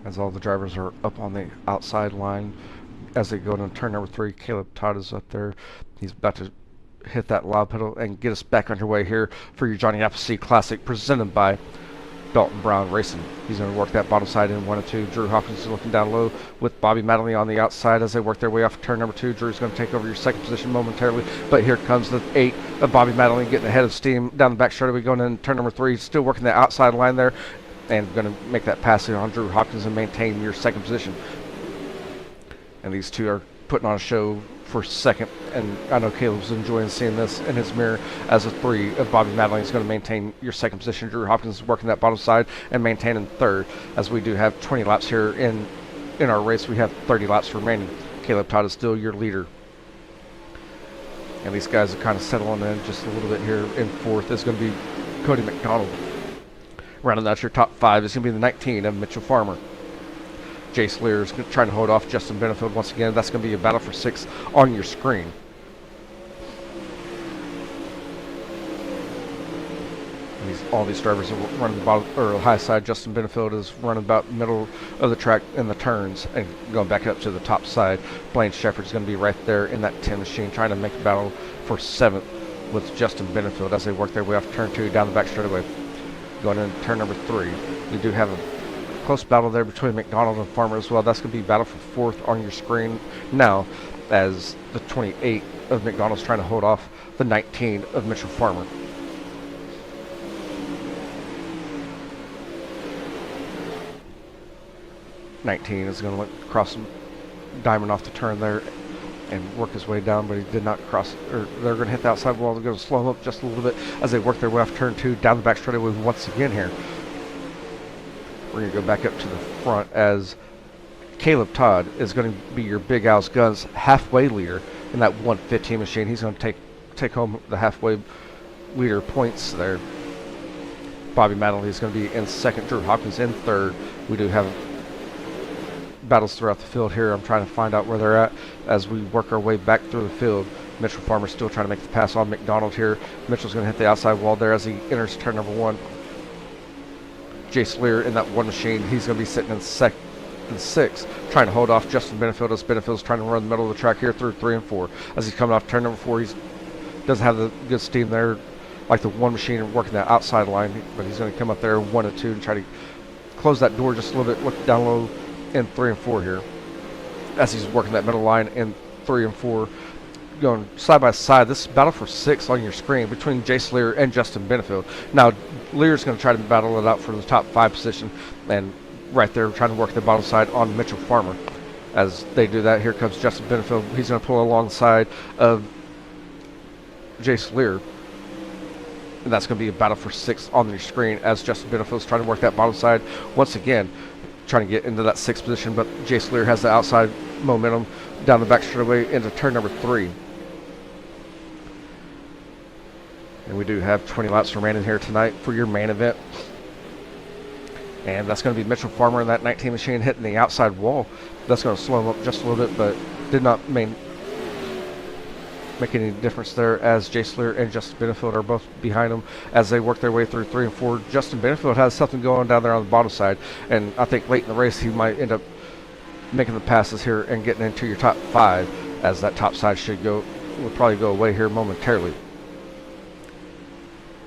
As all the drivers are up on the outside line as they go into turn number 3. Caleb Todd is up there. He's about to hit that loud pedal and get us back underway here for your Johnny Appleseed Classic presented by Dalton Brown Racing. He's going to work that bottom side in 1 and 2. Drew Hopkins is looking down low with Bobby Madeley on the outside as they work their way off turn number 2. Drew's going to take over your second position momentarily, but here comes the 8 of Bobby Madeley getting ahead of steam down the back straightaway going in turn number 3. Still working the outside line there and going to make that pass on Drew Hopkins and maintain your second position. And these two are putting on a show for second, and I know Caleb's enjoying seeing this in his mirror as a 3 of Bobby Madeley is going to maintain your second position. Drew Hopkins is working that bottom side and maintaining third, as we do have 20 laps here in our race. We have 30 laps remaining. Caleb Todd is still your leader, and these guys are kind of settling in just a little bit here. In fourth is going to be Cody McDonald. Rounding out your top 5 is going to be the 19 of Mitchell Farmer. Jace Lear is trying to hold off Justin Benefield once again. That's going to be a battle for 6 on your screen. All these drivers are running the bottom or high side. Justin Benefield is running about middle of the track in the turns and going back up to the top side. Blaine Shepard is going to be right there in that 10 machine trying to make a battle for 7th with Justin Benefield as they work their way off turn 2 down the back straightaway. Going into turn number 3, we do have a close battle there between McDonald and Farmer as well. That's going to be battle for 4th on your screen now, as the 28 of McDonald's trying to hold off the 19 of Mitchell Farmer. '19 is going to cross Diamond off the turn there and work his way down, but he did not cross, or they're going to hit the outside wall. They're going to slow him up just a little bit as they work their way off turn 2 down the back straightaway once again here. We're going to go back up to the front as Caleb Todd is going to be your Big Al's Guns halfway leader in that 115 machine. He's going to take home the halfway leader points there. Bobby Madeley is going to be in second. Drew Hopkins in third. We do have battles throughout the field here. I'm trying to find out where they're at as we work our way back through the field. Mitchell Farmer still trying to make the pass on McDonald here. Mitchell's going to hit the outside wall there as he enters turn number 1. Jace Lear in that 1 machine. He's going to be sitting in 6, trying to hold off Justin Benefield as Benefield's trying to run the middle of the track here through 3 and 4. As he's coming off turn number 4, he doesn't have the good steam there like the 1 machine working that outside line, but he's going to come up there 1 and 2 and try to close that door just a little bit, look down low in 3 and 4 here as he's working that middle line in 3 and 4. Going side by side. This is battle for 6 on your screen between Jace Lear and Justin Benefield. Now, Lear's going to try to battle it out for the top 5 position, and right there trying to work the bottom side on Mitchell Farmer. As they do that, here comes Justin Benefield. He's going to pull alongside of Jace Lear, and that's going to be a battle for 6 on your screen as Justin Benefield's trying to work that bottom side once again, trying to get into that 6th position, but Jace Lear has the outside momentum down the back straightaway into turn number 3. And we do have 20 laps remaining here tonight for your main event. And that's going to be Mitchell Farmer in that 19 machine hitting the outside wall. That's going to slow him up just a little bit, but did not make any difference there as Jace Lear and Justin Benefield are both behind him as they work their way through 3 and 4. Justin Benefield has something going down there on the bottom side, and I think late in the race he might end up making the passes here and getting into your top 5, as that top side will probably go away here momentarily.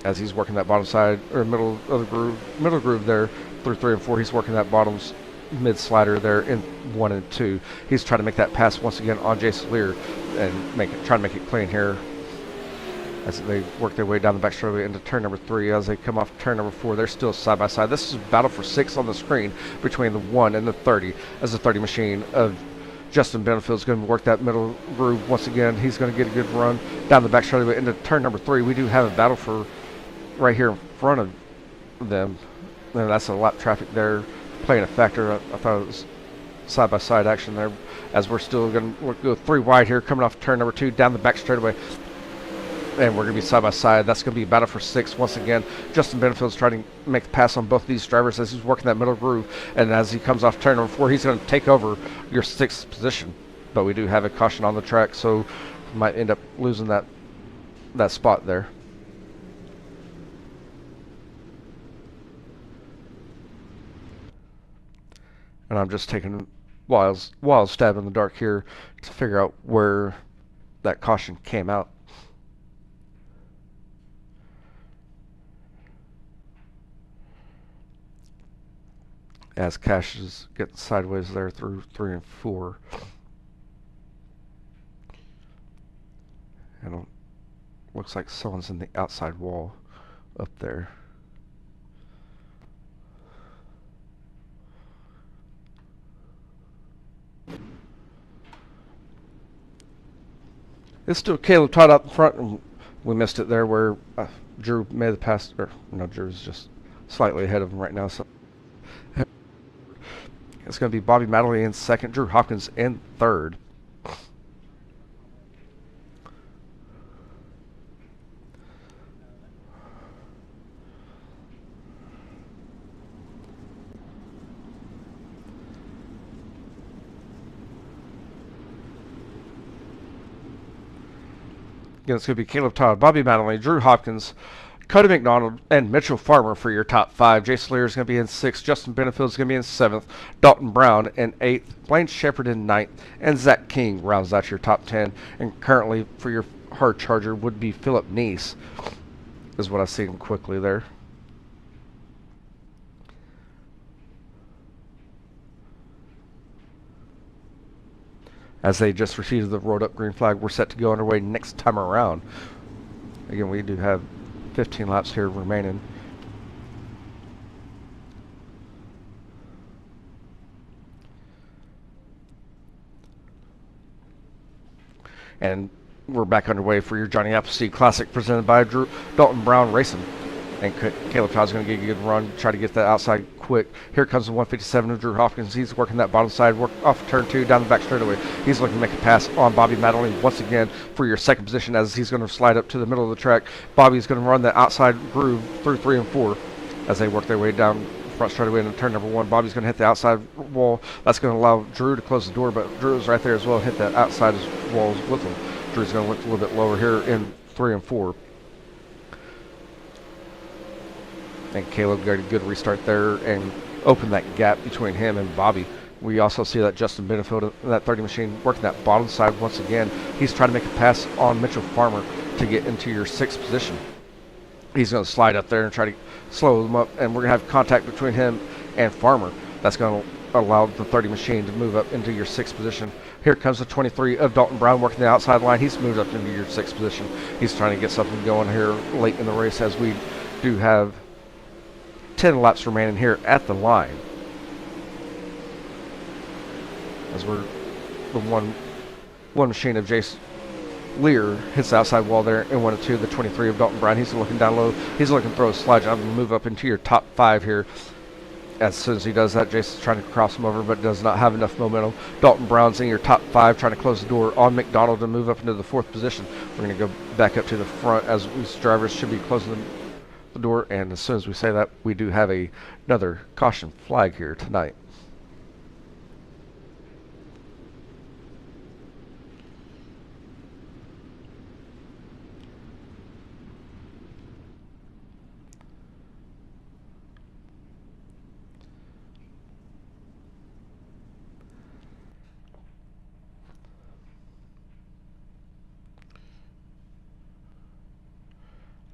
As he's working that bottom side, or middle groove there through 3 and 4, he's working that bottom's mid slider there in 1 and 2. He's trying to make that pass once again on Jace Lear and try to make it clean here as they work their way down the back straightaway into turn number 3. As they come off turn number 4, they're still side by side. This is a battle for 6 on the screen between the 1 and the 30, as the 30 machine of Justin Benefield is going to work that middle groove once again. He's going to get a good run down the back straightaway into turn number 3. We do have a battle for right here in front of them, and that's a lap traffic there playing a factor. I thought it was side by side action there, as we're still going to go 3 wide here coming off turn number 2 down the back straightaway, and we're going to be side by side. That's going to be a battle for 6 once again. Justin Benefield's trying to make the pass on both of these drivers as he's working that middle groove, and as he comes off turn number 4, he's going to take over your 6th position, but we do have a caution on the track, so might end up losing that spot there. And I'm just taking wild stab in the dark here to figure out where that caution came out. as Cash is getting sideways there through 3 and 4. And it looks like someone's in the outside wall up there. It's still Caleb Todd out in front, and we missed it there where Drew made the pass. Or no, Drew's just slightly ahead of him right now. So it's going to be Bobby Madeley in second, Drew Hopkins in third. Again, it's going to be Caleb Todd, Bobby Madeley, Drew Hopkins, Cody McDonald, and Mitchell Farmer for your top 5. Jason Lear is going to be in 6th. Justin Benefield is going to be in 7th. Dalton Brown in 8th. Blaine Shepard in 9th. And Zach King rounds out your top 10. And currently for your hard charger would be Philip Neese, is what I see him quickly there. As they just received the rolled up green flag, we're set to go underway next time around. Again, we do have 15 laps here remaining. And we're back underway for your Johnny Appleseed Classic presented by Dalton Brown Racing. And Caleb Todd's going to get a good run, try to get that outside quick. Here comes the 157 of Drew Hopkins. He's working that bottom side, work off turn 2, down the back straightaway. He's looking to make a pass on Bobby Madeley once again for your second position as he's going to slide up to the middle of the track. Bobby's going to run the outside groove through 3 and 4 as they work their way down front straightaway into turn number 1. Bobby's going to hit the outside wall. That's going to allow Drew to close the door, but Drew is right there as well, hit that outside walls with him. Drew's going to look a little bit lower here in 3 and 4. And Caleb got a good restart there and opened that gap between him and Bobby. We also see that Justin Benefield, that 30 machine, working that bottom side once again. He's trying to make a pass on Mitchell Farmer to get into your 6th position. He's going to slide up there and try to slow them up, and we're going to have contact between him and Farmer. That's going to allow the 30 machine to move up into your 6th position. Here comes the 23 of Dalton Brown working the outside line. He's moved up into your 6th position. He's trying to get something going here late in the race as we do have 10 laps remaining here at the line. As we're the one machine of Jace Lear hits the outside wall there in 1 and 2. The 23 of Dalton Brown, he's looking down low. He's looking to throw a slide job and move up into your top 5 here. As soon as he does that, Jason's trying to cross him over but does not have enough momentum. Dalton Brown's in your top 5 trying to close the door on McDonald to move up into the 4th position. We're going to go back up to the front as these drivers should be closing the door, and as soon as we say that, we do have another caution flag here tonight.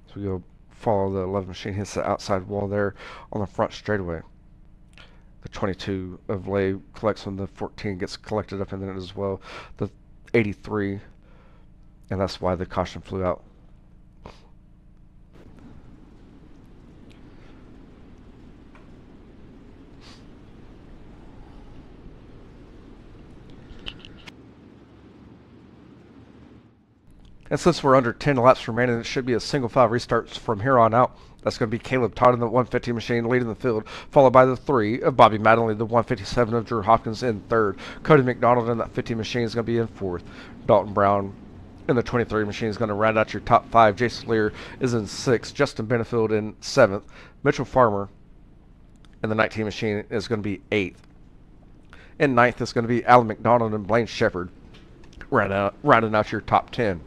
So we go follow the 11 machine, hits the outside wall there on the front straightaway. The 22 of Lay collects when the 14 gets collected up in it as well. The 83, and that's why the caution flew out. And since we're under 10 laps remaining, it should be a single file restart from here on out. That's going to be Caleb Todd in the 150 machine leading the field, followed by the 3 of Bobby Madeley, the 157 of Drew Hopkins in 3rd. Cody McDonald in that 50 machine is going to be in 4th. Dalton Brown in the 23 machine is going to round out your top 5. Jason Lear is in 6th. Justin Benefield in 7th. Mitchell Farmer in the 19 machine is going to be 8th. In 9th is going to be Alan McDonald and Blaine Shepard, rounding out your top 10.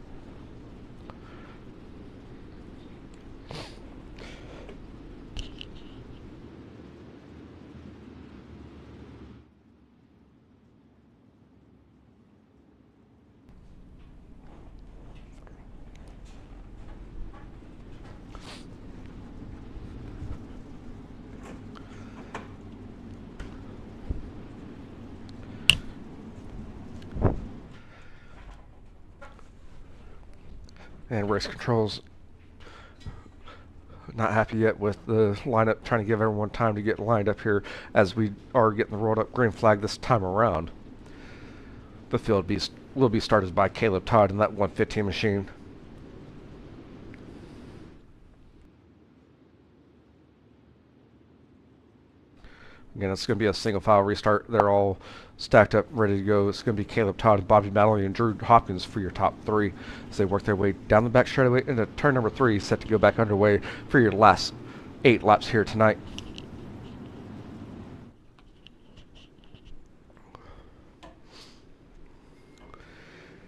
And race controls not happy yet with the lineup, trying to give everyone time to get lined up here as we are getting the rolled up green flag this time around. The field will be started by Caleb Todd in that 115 machine. Again, it's going to be a single file restart. They're all stacked up, ready to go. It's going to be Caleb Todd, Bobby Mallory, and Drew Hopkins for your top three as they work their way down the back straightaway into turn number 3, set to go back underway for your last 8 laps here tonight.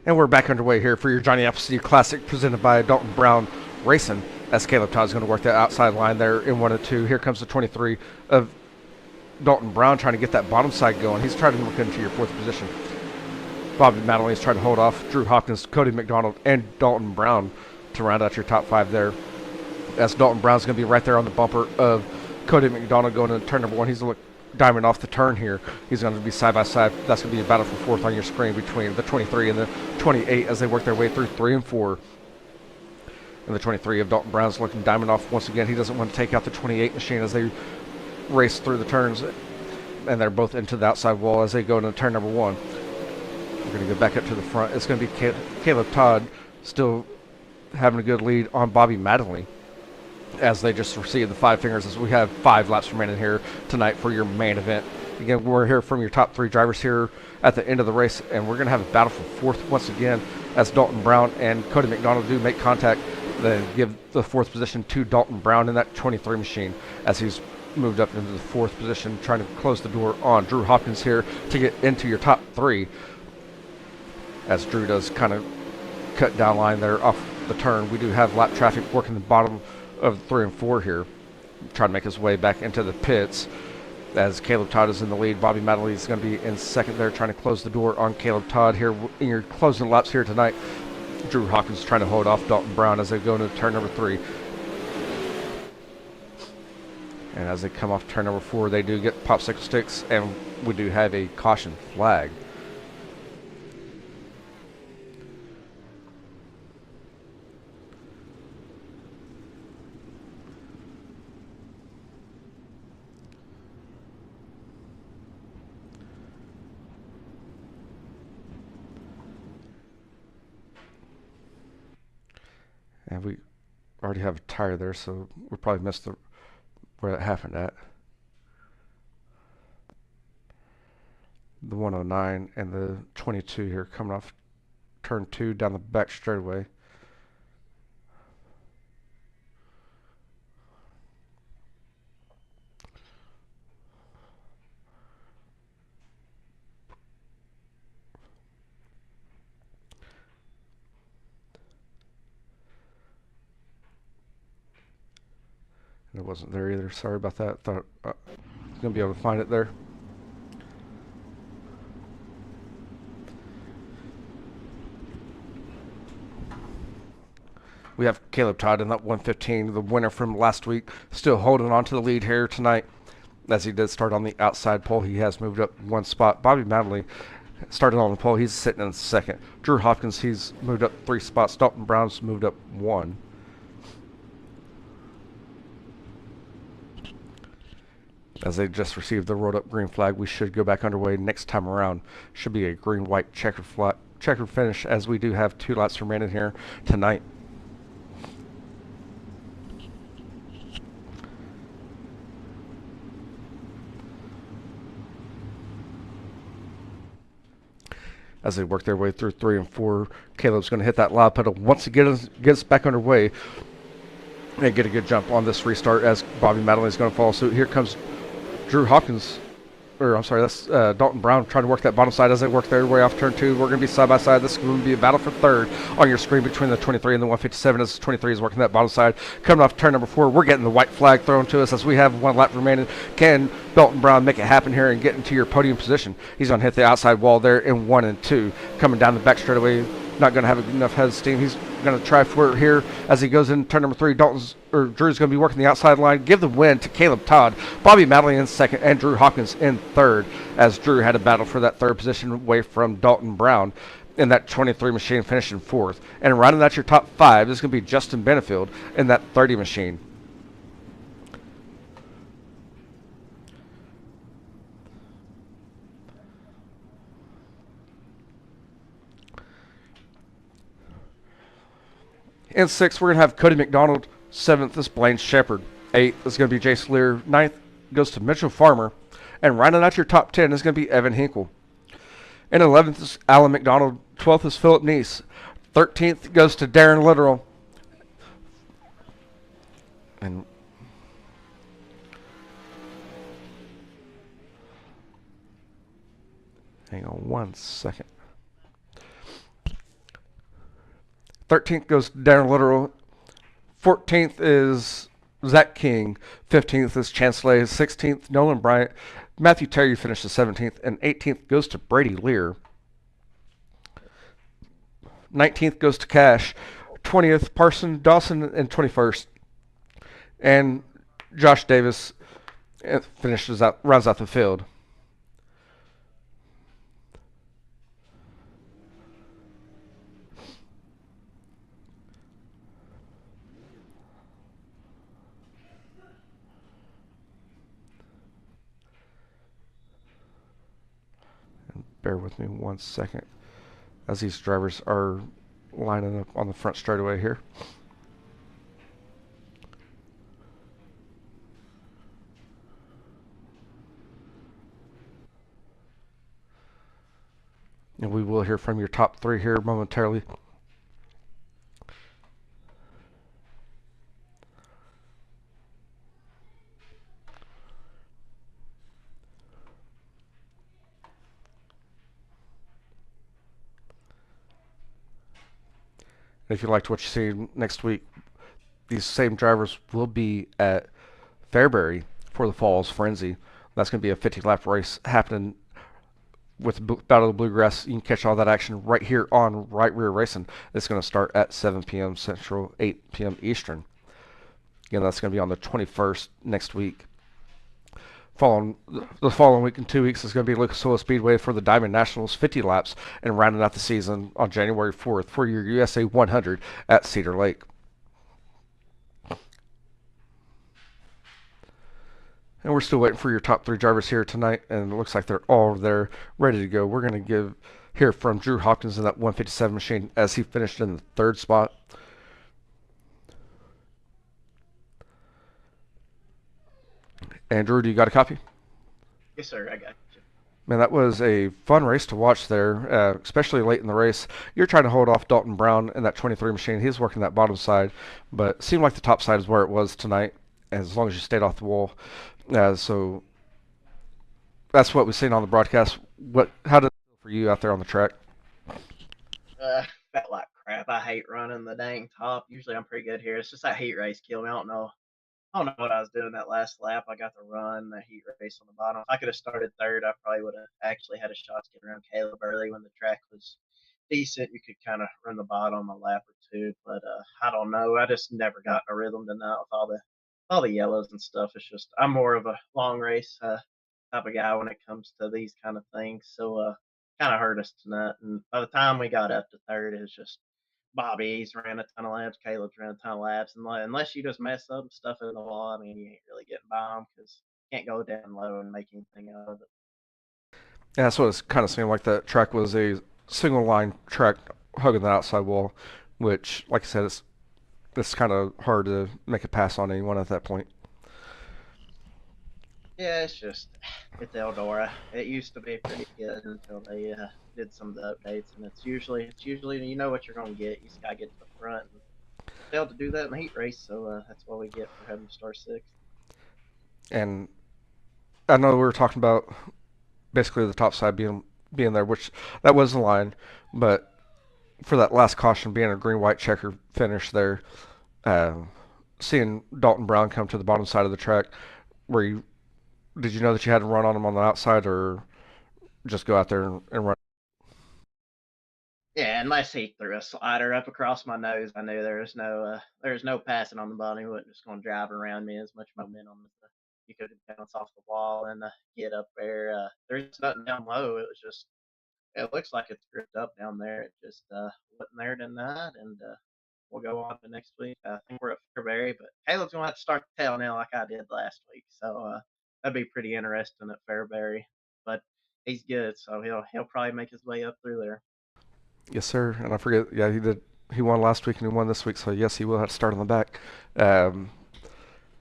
And we're back underway here for your Johnny Appleseed Classic presented by Dalton Brown Racing as Caleb Todd's going to work that outside line there in 1 and 2. Here comes the 23 of Dalton Brown trying to get that bottom side going. He's trying to look into your 4th position. Bobby Madeline is trying to hold off Drew Hopkins, Cody McDonald, and Dalton Brown to round out your top 5 there. As Dalton Brown's going to be right there on the bumper of Cody McDonald going into turn number 1. He's going to look diamond off the turn here. He's going to be side by side. That's going to be a battle for 4th on your screen between the 23 and the 28 as they work their way through 3 and 4. And the 23 of Dalton Brown's looking diamond off once again. He doesn't want to take out the 28 machine as they race through the turns, and they're both into the outside wall as they go into turn number 1. We're going to go back up to the front. It's going to be Caleb Todd still having a good lead on Bobby Madeline as they just received the 5 fingers as we have 5 laps remaining here tonight for your main event. Again, we're here from your top 3 drivers here at the end of the race, and we're going to have a battle for 4th once again as Dalton Brown and Cody McDonald do make contact. They give the 4th position to Dalton Brown in that 23 machine as he's moved up into the 4th position, trying to close the door on Drew Hopkins here to get into your top 3 as Drew does kind of cut down line there off the turn. We do have lap traffic working the bottom of 3 and 4 here, trying to make his way back into the pits as Caleb Todd is in the lead. Bobby Madeline is going to be in 2nd there, trying to close the door on Caleb Todd here in your closing laps here tonight. Drew Hopkins trying to hold off Dalton Brown as they go into turn number 3. And as they come off turn number 4, they do get popsicle sticks, and we do have a caution flag. And we already have a tire there, so we probably missed where that happened at. The 109 and the 22 here coming off turn 2 down the back straightaway. And it wasn't there either. Sorry about that. Thought I was going to be able to find it there. We have Caleb Todd in that 115, the winner from last week, still holding on to the lead here tonight. As he did start on the outside pole, he has moved up 1 spot. Bobby Madeline started on the pole. He's sitting in 2nd. Drew Hopkins, he's moved up 3 spots. Dalton Brown's moved up 1. As they just received the rolled up green flag, we should go back underway next time around. Should be a green-white checkered finish as we do have 2 laps remaining here tonight. As they work their way through 3 and 4, Caleb's going to hit that loud pedal once again, gets back underway, and get a good jump on this restart as Bobby Madeline is going to follow suit. Here comes Drew Hopkins, or I'm sorry, that's Dalton Brown trying to work that bottom side as they work their way off turn 2. We're going to be side by side. This is going to be a battle for 3rd on your screen between the 23 and the 157 as the 23 is working that bottom side. Coming off turn number 4, we're getting the white flag thrown to us as we have 1 lap remaining. Can Dalton Brown make it happen here and get into your podium position? He's going to hit the outside wall there in 1 and 2. Coming down the back straightaway, not going to have enough head of steam. He's going to try for it here as he goes in turn number 3. Drew's going to be working the outside line. Give the win to Caleb Todd. Bobby Madeline in 2nd and Drew Hopkins in 3rd as Drew had a battle for that 3rd position away from Dalton Brown. in that 23 machine, finishing fourth. And rounding out your top 5 is going to be Justin Benefield in that 30 machine. In 6th, we're going to have Cody McDonald. 7th is Blaine Shepard. 8th is going to be Jace Lear. 9th goes to Mitchell Farmer. And rounding out your top 10 is going to be Evan Hinkle. And 11th is Alan McDonald. 12th is Philip Neese. 13th goes to Darren Literal. And hang on one second. 13th goes to Darren Literal. 14th is Zach King. 15th is Chance Lay. 16th, Nolan Bryant. Matthew Terry finishes 17th. And 18th goes to Brady Lear. 19th goes to Cash. 20th, Parson Dawson. And 21st. And Josh Davis rounds out the field. Bear with me one second as these drivers are lining up on the front straightaway here. And we will hear from your top 3 here momentarily. If you liked what you see next week, these same drivers will be at Fairbury for the Falls Frenzy. That's going to be a 50-lap race happening with Battle of the Bluegrass. You can catch all that action right here on Right Rear Racing. It's going to start at 7 p.m. Central, 8 p.m. Eastern. Again, that's going to be on the 21st next week. The following week in 2 weeks is going to be Lucas Oil Speedway for the Diamond Nationals 50 laps, and rounding out the season on January 4th for your USA 100 at Cedar Lake. And we're still waiting for your top 3 drivers here tonight, and it looks like they're all there ready to go. We're going to hear from Drew Hopkins in that 157 machine as he finished in the 3rd spot. Andrew, do you got a copy? Yes, sir. I got you. Man, that was a fun race to watch there, especially late in the race. You're trying to hold off Dalton Brown in that 23 machine. He's working that bottom side, but it seemed like the top side is where it was tonight, as long as you stayed off the wall. So that's what we've seen on the broadcast. How did it feel for you out there on the track? Felt like crap. I hate running the dang top. Usually I'm pretty good here. It's just that heat race killed me. I don't know what I was doing that last lap. I got to run the heat race on the bottom. If I could have started 3rd, I probably would have actually had a shot to get around Caleb early when the track was decent. You could kind of run the bottom a lap or 2, but I don't know. I just never got in a rhythm tonight with all the yellows and stuff. It's just I'm more of a long race type of guy when it comes to these kind of things. So kind of hurt us tonight. And by the time we got up to 3rd, it was just Bobby's ran a ton of laps, Caleb's ran a ton of laps, and unless you just mess up stuff in the wall, I mean, you ain't really getting by them because you can't go down low and make anything out of it. Yeah, that's what it kind of seemed like. That track was a single line track hugging the outside wall, which, like I said, it's kind of hard to make a pass on anyone at that point. Yeah, it's Eldora. It used to be pretty good until they did some of the updates, and it's usually you know what you're gonna get. You just gotta get to the front. And failed to do that in the heat race, so that's what we get for having to start 6th. And I know we were talking about basically the top side being there, which that was the line, but for that last caution being a green-white checker finish there, seeing Dalton Brown come to the bottom side of the track, did you know that you had to run on him on the outside, or just go out there and run? Yeah, unless he threw a slider up across my nose, I knew there was no passing on the bottom. He wasn't just going to drive around me as much momentum as you could bounce off the wall and get up there. There's nothing down low. It was just It looks like it's gripped up down there. It just wasn't there tonight, and we'll go on to next week. I think we're at Fairbury, but Caleb's gonna have to start the tail now like I did last week, so that'd be pretty interesting at Fairbury. But he's good, so he'll probably make his way up through there. Yes, sir. And I forget, yeah, he did. He won last week and he won this week, so yes, he will have to start on the back. Um,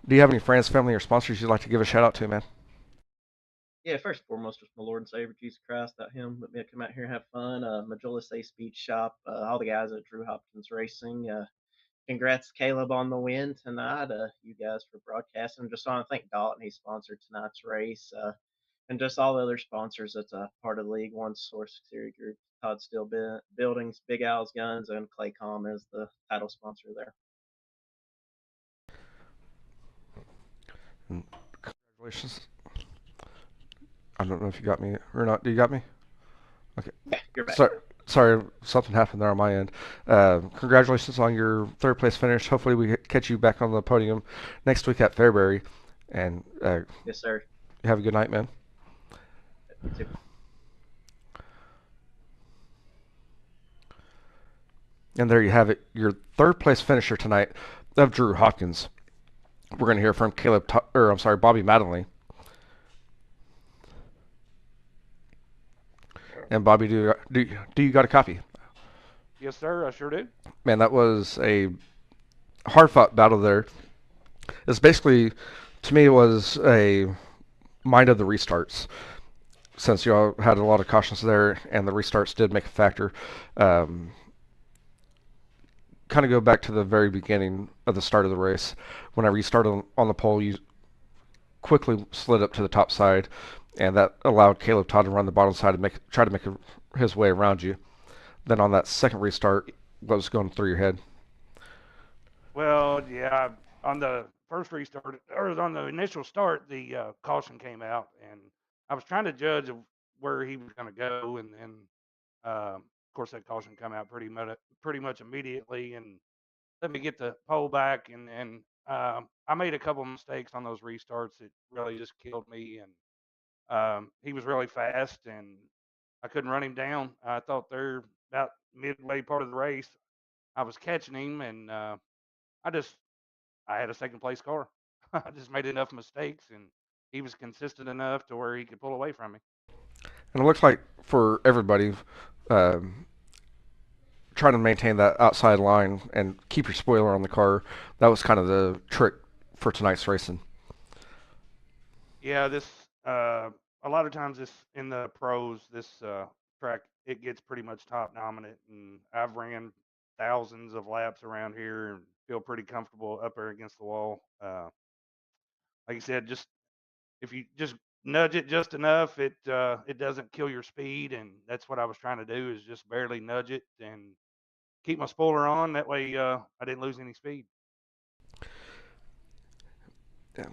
do you have any friends, family, or sponsors you'd like to give a shout out to, man? Yeah, first and foremost, just my Lord and Savior Jesus Christ. Without him, let me come out here and have fun. Majula Say Speed Shop, all the guys at Drew Hopkins Racing. Congrats, Caleb, on the win tonight. You guys for broadcasting. Just want to thank Dalton. He sponsored tonight's race. And just all the other sponsors that's a part of the League One Source Series Group. Todd Steel Buildings, Big Al's Guns, and Claycom is the title sponsor there. And congratulations. I don't know if you got me or not. Do you got me? Okay. Yeah, you're back. Sorry, something happened there on my end. Congratulations on your third place finish. Hopefully, we catch you back on the podium next week at Fairbury. And Yes, sir. have a good night, man. You too. And there you have it, your third place finisher tonight of Drew Hopkins. We're going to hear from Bobby Madeley. And Bobby, do you got a copy? Yes, sir. I sure do. Man, that was a hard-fought battle there. It's basically, to me, it was a mind of the restarts. Since y'all had a lot of cautions there, and the restarts did make a factor. Kind of go back to the very beginning of the start of the race. Whenever you started on the pole, you quickly slid up to the top side, and that allowed Caleb Todd to run the bottom side and try to make his way around you. Then on that second restart, what was going through your head? Well, yeah, on the first restart, or on the initial start, the caution came out, and I was trying to judge of where he was going to go, and then, of course, that caution came out pretty much immediately, and let me get the pole back, and I made a couple mistakes on those restarts that really just killed me, and he was really fast, and I couldn't run him down. I thought there about midway part of the race, I was catching him, and I just I had a second place car. I just made enough mistakes, and he was consistent enough to where he could pull away from me. And it looks like for everybody, um, trying to maintain that outside line and keep your spoiler on the car, that was kind of the trick for tonight's racing. Yeah, this a lot of times this in the pros, this track it gets pretty much top dominant, and I've ran thousands of laps around here and feel pretty comfortable up there against the wall. Like you said, just if you just nudge it just enough, it doesn't kill your speed, and that's what I was trying to do is just barely nudge it and keep my spoiler on. That way, I didn't lose any speed. Yeah.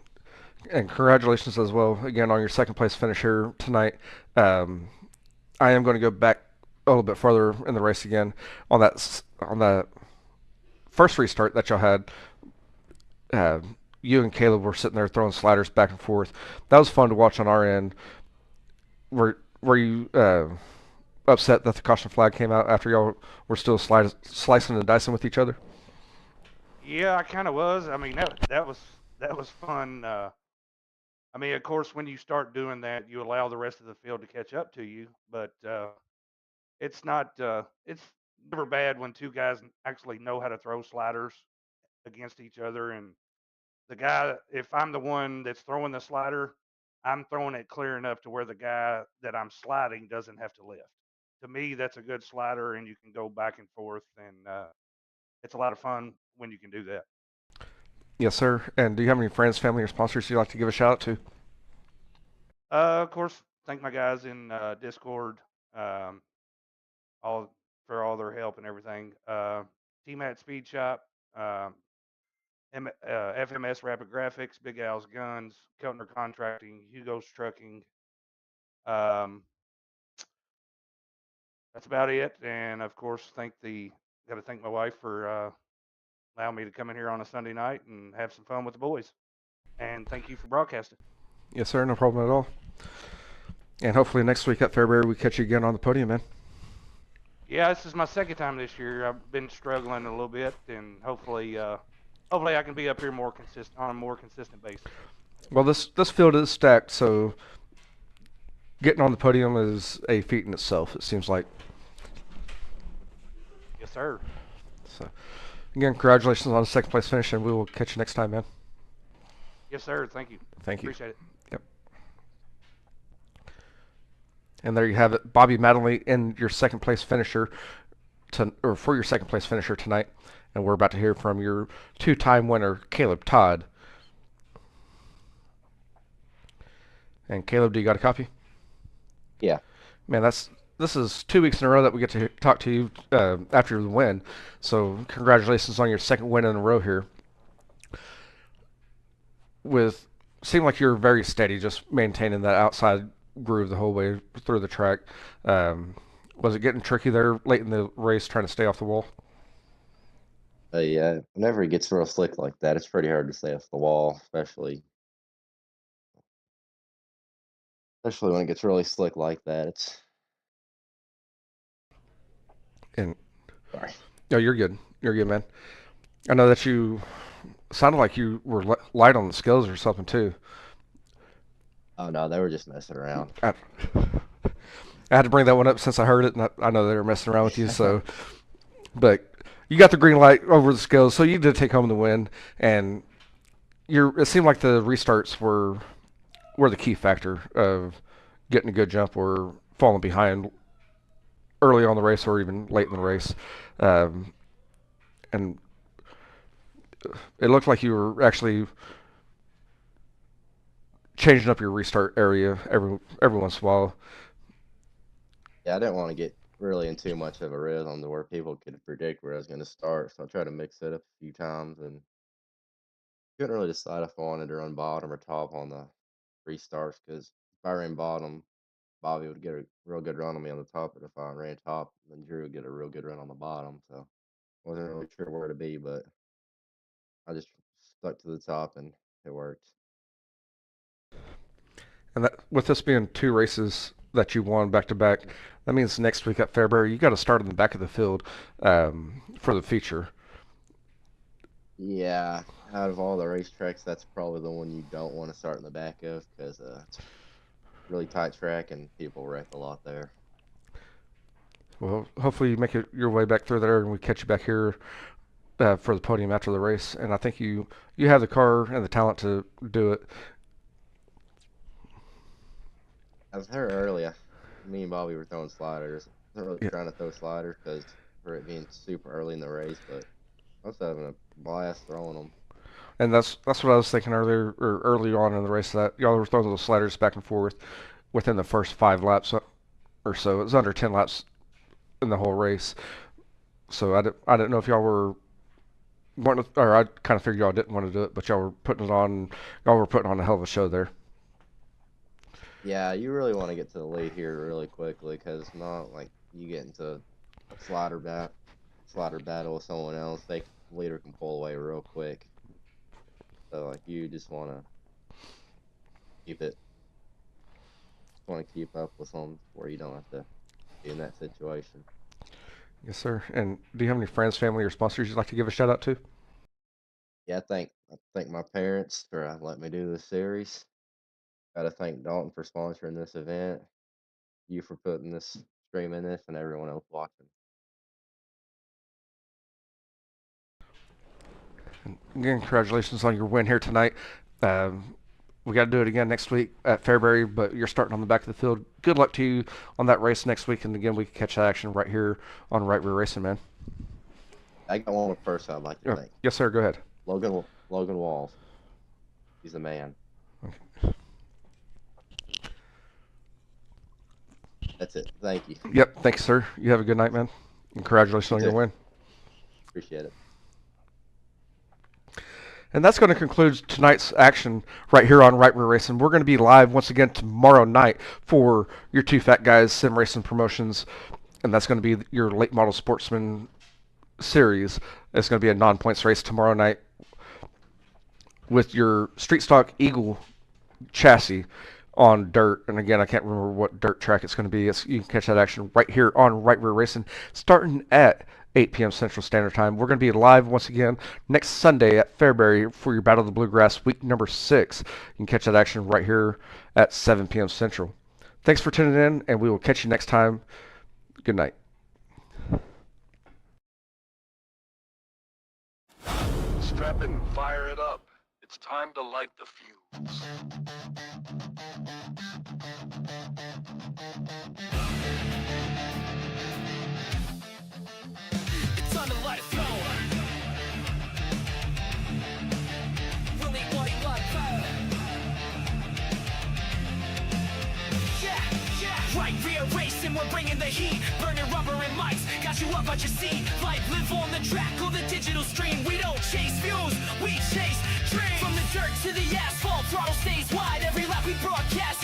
And congratulations as well again on your second place finish here tonight. Um, I am going to go back a little bit further in the race again on that first restart that y'all had. You and Caleb were sitting there throwing sliders back and forth. That was fun to watch on our end. Were you upset that the caution flag came out after y'all were still slicing and dicing with each other? Yeah, I kind of was. I mean, that was fun. I mean, of course, when you start doing that, you allow the rest of the field to catch up to you. But it's not. It's never bad when two guys actually know how to throw sliders against each other. And the guy, if I'm the one that's throwing the slider, I'm throwing it clear enough to where the guy that I'm sliding doesn't have to lift. To me, that's a good slider, and you can go back and forth, and it's a lot of fun when you can do that. Yes, sir. And do you have any friends, family, or sponsors you'd like to give a shout out to? Of course, thank my guys in Discord, um, all for all their help and everything. Team at Speed Shop, um, FMS Rapid Graphics, Big Al's Guns, Keltner Contracting, Hugo's Trucking. Um, that's about it. And of course, got to thank my wife for allowing me to come in here on a Sunday night and have some fun with the boys. And thank you for broadcasting. Yes, sir. No problem at all. And hopefully next week at Fairbury we catch you again on the podium, man. Yeah, this is my second time this year. I've been struggling a little bit, and hopefully I can be up here more consistent on a more consistent basis. Well, this field is stacked, so getting on the podium is a feat in itself, it seems like. Yes, sir. So, again, congratulations on the second place finish, and we will catch you next time, man. Yes, sir. Thank you. Thank you. Appreciate it. Yep. And there you have it, Bobby Mattingly in your second place finisher, for your second place finisher tonight. And we're about to hear from your two-time winner, Caleb Todd. And Caleb, do you got a copy? Yeah. Man, this is 2 weeks in a row that we get to talk to you after the win. So congratulations on your second win in a row here. Seemed like you're very steady, just maintaining that outside groove the whole way through the track. Was it getting tricky there late in the race trying to stay off the wall? Yeah. Whenever it gets real slick like that, it's pretty hard to stay off the wall, especially when it gets really slick like that. It's And sorry. no, you're good. You're good, man. I know that you sounded like you were light on the scales or something too. Oh no, they were just messing around. I had to bring that one up since I heard it, and I know they were messing around with you. So, but you got the green light over the scales, so you did take home the win. And it seemed like the restarts were the key factor of getting a good jump or falling behind early on the race or even late in the race. And it looked like you were actually changing up your restart area every once in a while. Yeah, I didn't want to get really in too much of a rhythm to where people could predict where I was going to start, so I tried to mix it up a few times and couldn't really decide if I wanted to run bottom or top on the restarts because if I ran bottom, Bobby would get a real good run on me on the top, but if I ran top, then Drew would get a real good run on the bottom. So wasn't really sure where to be, but I just stuck to the top and it worked. And that, with this being two races that you won back to back, that means next week at Fairbury you got to start in the back of the field for the feature. Yeah, out of all the racetracks, that's probably the one you don't want to start in the back of because it's a really tight track and people wreck a lot there. Well, hopefully you make your way back through there and we catch you back here for the podium after the race. And I think you have the car and the talent to do it. I was there earlier. Me and Bobby were throwing sliders. I wasn't really Yeah. trying to throw sliders because for it being super early in the race, but I was having a blast throwing them. And that's what I was thinking early on in the race, that y'all were throwing those sliders back and forth within the first 5 laps or so. It was under 10 laps in the whole race. So I didn't know if y'all were wanting to, or I kind of figured y'all didn't want to do it, but y'all were putting on a hell of a show there. Yeah, you really want to get to the lead here really quickly because it's not like you get into a slider battle with someone else. The leader can pull away real quick. So like you just want to keep up with them where you don't have to be in that situation. Yes, sir. And do you have any friends, family, or sponsors you'd like to give a shout out to? Yeah, I thank my parents for letting me do this series. Got to thank Dalton for sponsoring this event. You for putting this stream in this, and everyone else watching. Again, congratulations on your win here tonight. We got to do it again next week at Fairbury, but you're starting on the back of the field. Good luck to you on that race next week, and again, we can catch that action right here on Right Rear Racing, man. I got one more person I'd like to thank. Yes, sir. Go ahead. Logan Walls. He's the man. Okay. That's it. Thank you. Yep. Thank you, sir. You have a good night, man. And congratulations on your win. Appreciate it. And that's going to conclude tonight's action right here on Right Rear Racing. We're going to be live once again tomorrow night for your Two Fat Guys Sim Racing Promotions, and that's going to be your Late Model Sportsman Series. It's going to be a non-points race tomorrow night with your Street Stock Eagle chassis on dirt. And again, I can't remember what dirt track it's going to be. You can catch that action right here on Right Rear Racing, starting at 8 p.m. Central Standard Time. We're going to be live once again next Sunday at Fairbury for your Battle of the Bluegrass week number 6. You can catch that action right here at 7 p.m. Central. Thanks for tuning in, and we will catch you next time. Good night. Strap in and fire it up. It's time to light the fuse. It's time to light a fuse. Really wanting light fire. Yeah. Right rear racing, we're bringing the heat. Burning rubber and mics, got you up out your seat. Live on the track, or the digital stream. We don't chase views, we chase dreams. From the dirt to the asphalt, throttle stays wide. Every lap we broadcast